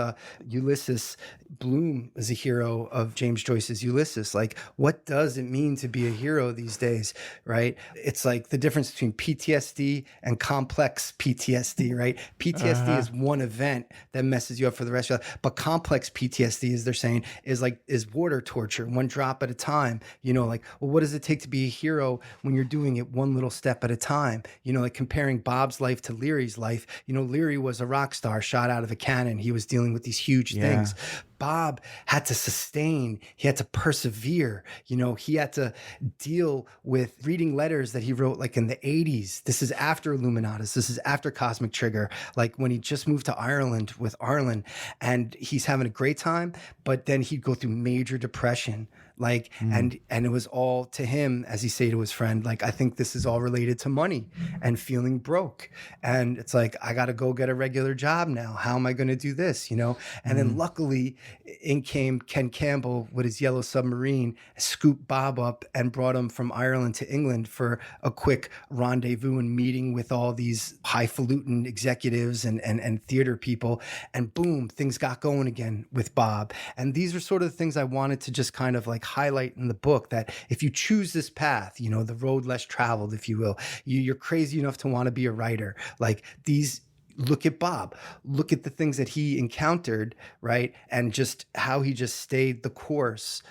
Ulysses Bloom is a hero of James Joyce's Ulysses. Like, what does it mean to be a hero these days, right? It's like the difference between PTSD and complex PTSD, right? PTSD is one event that messes you up for the rest of your life. But complex PTSD, as they're saying, is water torture, one drop at a time. Like, well, what does it take to be a hero when you're doing it one little step at a time? Like comparing Bob's life to Leary's life. Leary was a rock star shot out of a cannon. He was dealing with these huge things. Bob had to sustain, he had to persevere, he had to deal with reading letters that he wrote like in the 80s. This is after Illuminatus. This is after Cosmic Trigger, like when he just moved to Ireland with Arlen, and he's having a great time, but then he'd go through major depression. And it was all to him, as he said to his friend, like, I think this is all related to money and feeling broke. And it's like, I got to go get a regular job now. How am I going to do this? And then luckily in came Ken Campbell with his Yellow Submarine, scooped Bob up and brought him from Ireland to England for a quick rendezvous and meeting with all these highfalutin executives and theater people. And boom, things got going again with Bob. And these are sort of the things I wanted to just kind of like highlight in the book, that if you choose this path, the road less traveled, if you will, you're crazy enough to want to be a writer. Like these, look at Bob, look at the things that he encountered, right? And just how he just stayed the course,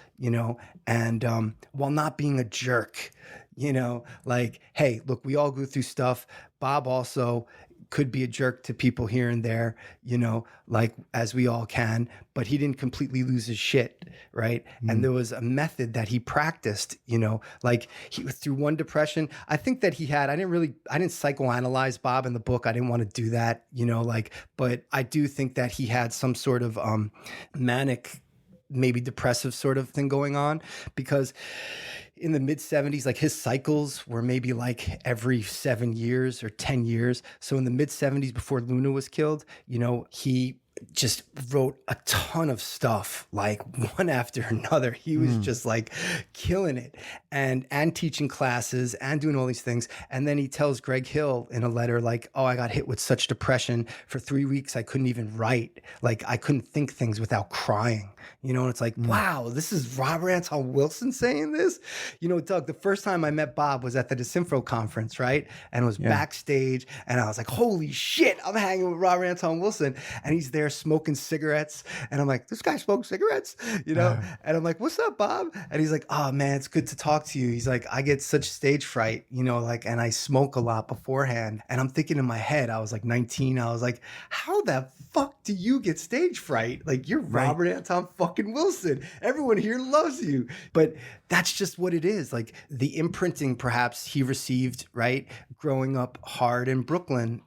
and while not being a jerk, like, hey, look, we all go through stuff. Bob also could be a jerk to people here and there, like as we all can, but he didn't completely lose his shit, right? And there was a method that he practiced, like he through one depression. I think that I didn't psychoanalyze Bob in the book. I didn't want to do that, but I do think that he had some sort of manic, maybe depressive sort of thing going on, because in the mid 70s, like his cycles were maybe like every 7 years or 10 years. So in the mid 70s, before Luna was killed, he just wrote a ton of stuff, like one after another. He was just like killing it and teaching classes and doing all these things. And then he tells Greg Hill in a letter, like, oh, I got hit with such depression for 3 weeks. I couldn't even write. Like I couldn't think things without crying, and it's like, wow, this is Robert Anton Wilson saying this. Doug, the first time I met Bob was at the Disinfro conference, right? And it was backstage, and I was like, holy shit, I'm hanging with Robert Anton Wilson. And he's there smoking cigarettes, and I'm like, this guy smokes cigarettes, and I'm like, what's up, Bob? And he's like, oh man, it's good to talk to you. He's like, I get such stage fright, and I smoke a lot beforehand. And I'm thinking in my head, I was like 19, I was like, how the fuck do you get stage fright? Like, you're Robert Anton fucking Wilson. Everyone here loves you. But that's just what it is. Like the imprinting perhaps he received, right? Growing up hard in Brooklyn,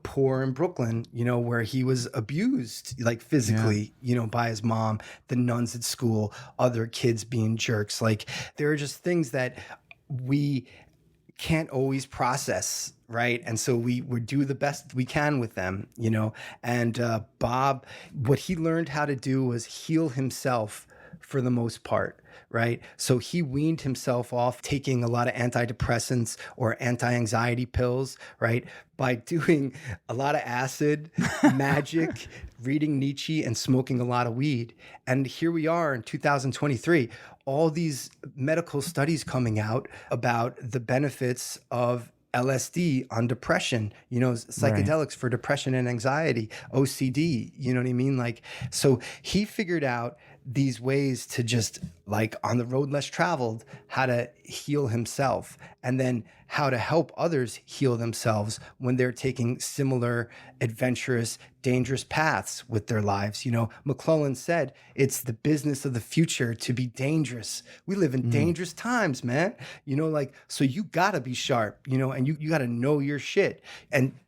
poor in Brooklyn, where he was abused, like physically, by his mom, the nuns at school, other kids being jerks. Like there are just things that we can't always process, right? And so we do the best we can with them, and Bob, what he learned how to do was heal himself for the most part, right? So he weaned himself off taking a lot of antidepressants or anti-anxiety pills, right? By doing a lot of acid, magic, reading Nietzsche, and smoking a lot of weed. And here we are in 2023, all these medical studies coming out about the benefits of LSD on depression, psychedelics for depression and anxiety, OCD, you know what I mean? Like, so he figured out these ways to just, like, on the road less traveled, how to heal himself, and then how to help others heal themselves when they're taking similar adventurous, dangerous paths with their lives. McClellan said, it's the business of the future to be dangerous. We live in dangerous times, man. So you gotta be sharp, and you gotta know your shit.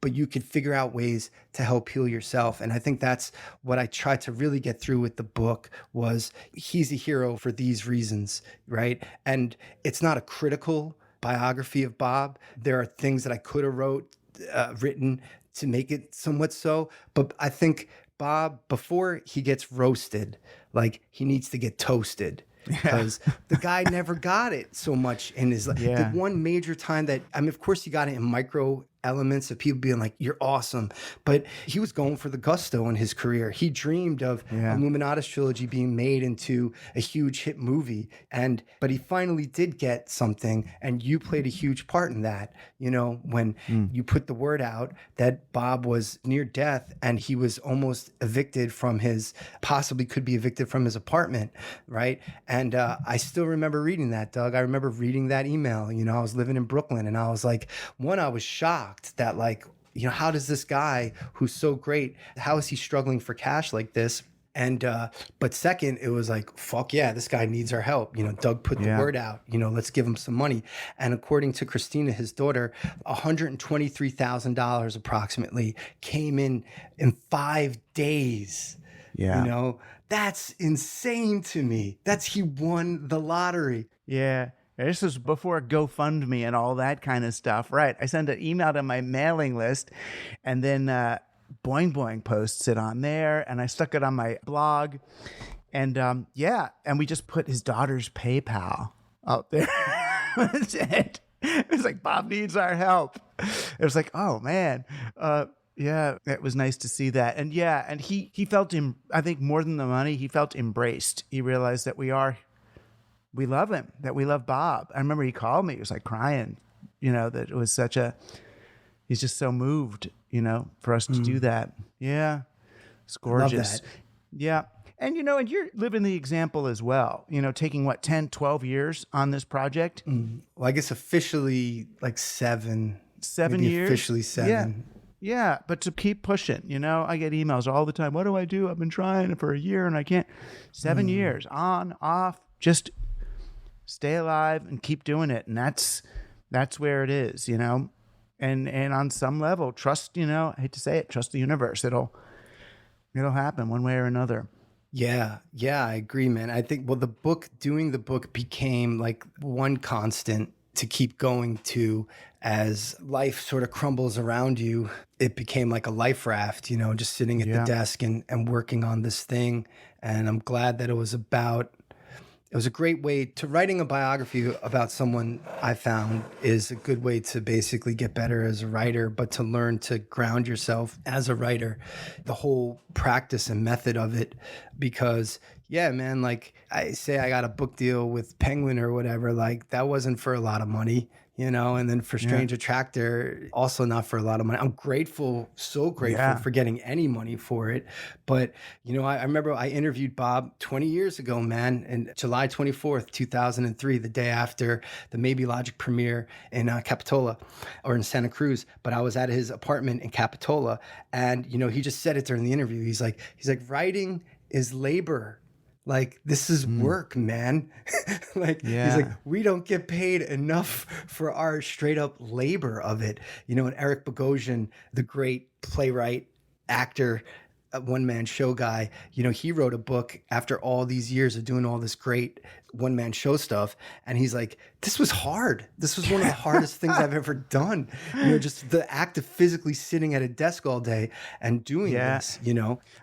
But you could figure out ways to help heal yourself. And I think that's what I tried to really get through with the book, was he's a hero for these reasons, right? And it's not a critical biography of Bob. There are things that I could have written to make it somewhat so, but I think Bob, before he gets roasted, like, he needs to get toasted, because the guy never got it so much in his life. The one major time that, of course he got it in micro elements of people being like, you're awesome, but he was going for the gusto in his career. He dreamed of Illuminatus trilogy being made into a huge hit movie, but he finally did get something, and you played a huge part in that, when you put the word out that Bob was near death and he was almost possibly could be evicted from his apartment, right? And I still remember reading that, Doug. I remember reading that email. I was living in Brooklyn, and I was like, I was shocked that, like, how does this guy who's so great, how is he struggling for cash like this? And but second, it was like, fuck yeah, this guy needs our help. Doug put the word out. Let's give him some money. And according to Christina, his daughter, $123,000 approximately came in 5 days. Yeah. That's insane to me. He won the lottery. Yeah. This was before GoFundMe and all that kind of stuff. Right. I sent an email to my mailing list, and then Boing Boing posts it on there, and I stuck it on my blog. And and we just put his daughter's PayPal out there. That's it. It was like, Bob needs our help. It was like, oh man. Yeah, it was nice to see that. And and he felt I think more than the money, he felt embraced. He realized that we love him, that we love Bob. I remember he called me, he was like crying, that it was he's just so moved, for us to do that. Yeah. It's gorgeous. Love that. Yeah. And, and you're living the example as well, taking 10, 12 years on this project. Well, I guess officially like 7. 7 maybe years. Officially 7. Yeah, but to keep pushing, I get emails all the time. What do I do? I've been trying for a year and I can't. 7 years, on, off, just stay alive and keep doing it. And that's where it is, And on some level, trust, I hate to say it, trust the universe. It'll happen one way or another. Yeah, I agree, man. I think, doing the book became like one constant to keep going to as life sort of crumbles around you. It became like a life raft, just sitting at the desk and working on this thing. And I'm glad that it was a great way to writing a biography about someone. I found is a good way to basically get better as a writer, but to learn to ground yourself as a writer, the whole practice and method of it. Because yeah, man, like I say, I got a book deal with Penguin or whatever, like that wasn't for a lot of money, and then for Strange Attractor, also not for a lot of money. I'm grateful, so grateful for getting any money for it. But, I remember I interviewed Bob 20 years ago, man, and July 24th, 2003, the day after the Maybe Logic premiere in Capitola or in Santa Cruz. But I was at his apartment in Capitola, and, he just said it during the interview. He's like, writing is labor. Like, this is work, man. He's like, we don't get paid enough for our straight up labor of it. And Eric Bogosian, the great playwright, actor, one-man show guy, he wrote a book after all these years of doing all this great one-man show stuff. And he's like, this was hard. This was one of the hardest things I've ever done. Just the act of physically sitting at a desk all day and doing this,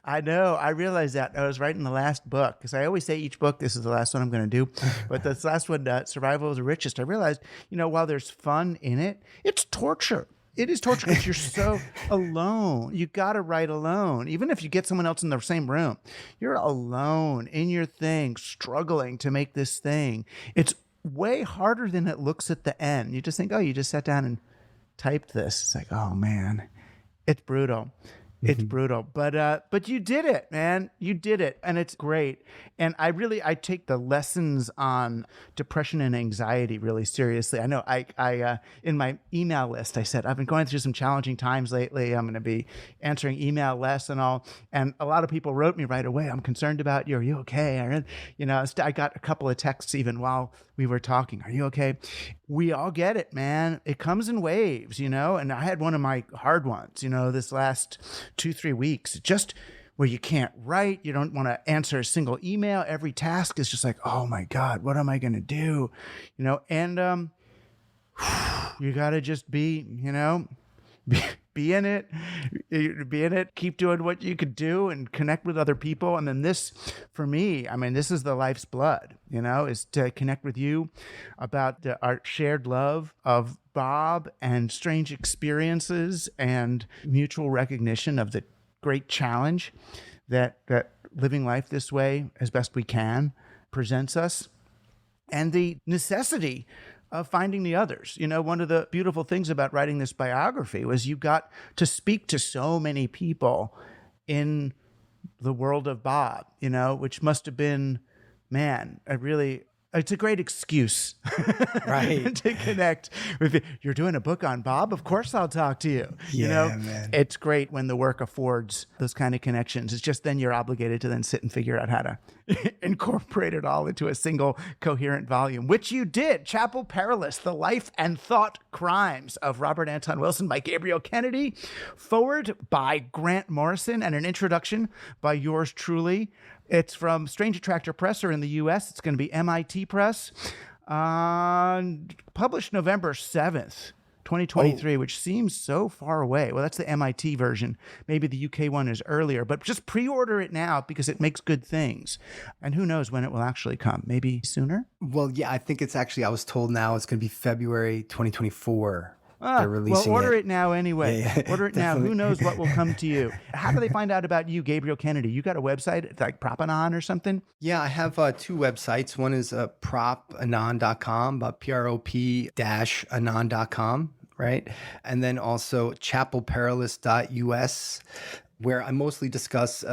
I know. I realized that. I was writing the last book, because I always say each book, this is the last one I'm going to do. But this last one, Survival of the Richest, I realized, while there's fun in it, it's torture. It is torture because you're so alone. You got to write alone. Even if you get someone else in the same room, you're alone in your thing, struggling to make this thing. It's way harder than it looks at the end. You just think, oh, you just sat down and typed this. It's like, oh man, it's brutal. It's brutal, but you did it, man. You did it, and it's great. And I take the lessons on depression and anxiety really seriously. I know I in my email list, I said, I've been going through some challenging times lately. I'm going to be answering email less and all. And a lot of people wrote me right away, I'm concerned about you. Are you okay? I got a couple of texts even while we were talking. Are you okay? We all get it, man. It comes in waves, and I had one of my hard ones, this last 2-3 weeks, just where you can't write. You don't want to answer a single email. Every task is just like, oh my God, what am I going to do? And you got to just be in it, keep doing what you could do and connect with other people. And then this, for me, this is the life's blood, is to connect with you about our shared love of Bob and strange experiences and mutual recognition of the great challenge that living life this way as best we can presents us, and the necessity of finding the others. One of the beautiful things about writing this biography was you got to speak to so many people in the world of Bob, which must have been, man, a It's a great excuse, Right. to connect with you. You're doing a book on Bob? Of course I'll talk to you. You know, man. it's great when the work affords those kind of connections. It's just then you're obligated to then sit and figure out how to incorporate it all into a single coherent volume, which you did. Chapel Perilous, The Life and Thought Crimes of Robert Anton Wilson by Gabriel Kennedy, forward by Grant Morrison, and an introduction by yours truly. It's from Strange Attractor Press, or in the U.S., it's going to be MIT Press. Published November 7th, 2023, which seems so far away. Well, that's the MIT version. Maybe the UK one is earlier, but just pre-order it now because it makes good things. And who knows when it will actually come? Maybe sooner? Well, yeah, I think it's actually, I was told now it's going to be February 2024. They're releasing well, order it now anyway. Yeah, order it now. Who knows what will come to you? How do they find out about you, Gabriel Kennedy? You got a website? It's like Propanon or something? Yeah, I have two websites. One is propanon.com, prop-anon.com, right? And then also chapelperilous.us, where I mostly discuss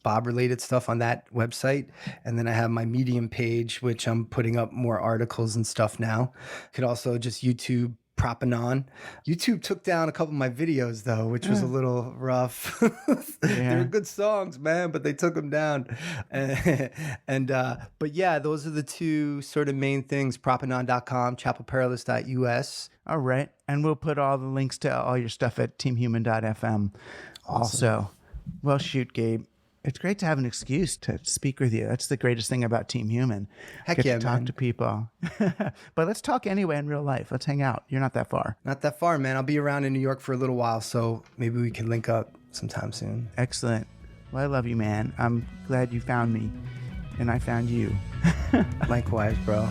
Bob-related stuff on that website. And then I have my Medium page, which I'm putting up more articles and stuff now. You could also just YouTube Propanon. YouTube took down a couple of my videos though, which was a little rough. They're good songs, man, but they took them down. But yeah, those are the two sort of main things: propanon.com, chapelperilous.us. All right. And we'll put all the links to all your stuff at teamhuman.fm also. Well, shoot, Gabe. It's great to have an excuse to speak with you. That's the greatest thing about Team Human. Heck Get yeah, to talk man. to people. But let's talk anyway in real life. Let's hang out. You're not that far. Not that far, man. I'll be around in New York for a little while, so maybe we can link up sometime soon. Excellent. Well, I love you, man. I'm glad you found me, and I found you. Likewise, bro.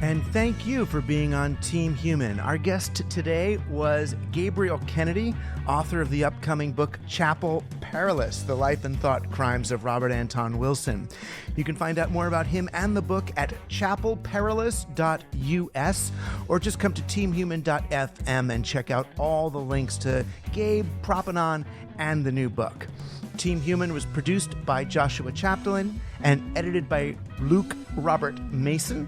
And thank you for being on Team Human. Our guest today was Gabriel Kennedy, author of the upcoming book Chapel Perilous, The Life and Thought Crimes of Robert Anton Wilson. You can find out more about him and the book at chapelperilous.us, or just come to teamhuman.fm and check out all the links to Gabe, Propanon, and the new book. Team Human was produced by Joshua Chapdelaine and edited by Luke Robert Mason.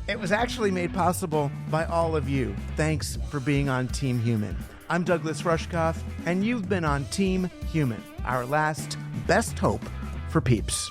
It was actually made possible by all of you. Thanks for being on Team Human. I'm Douglas Rushkoff, and you've been on Team Human, our last best hope for peeps.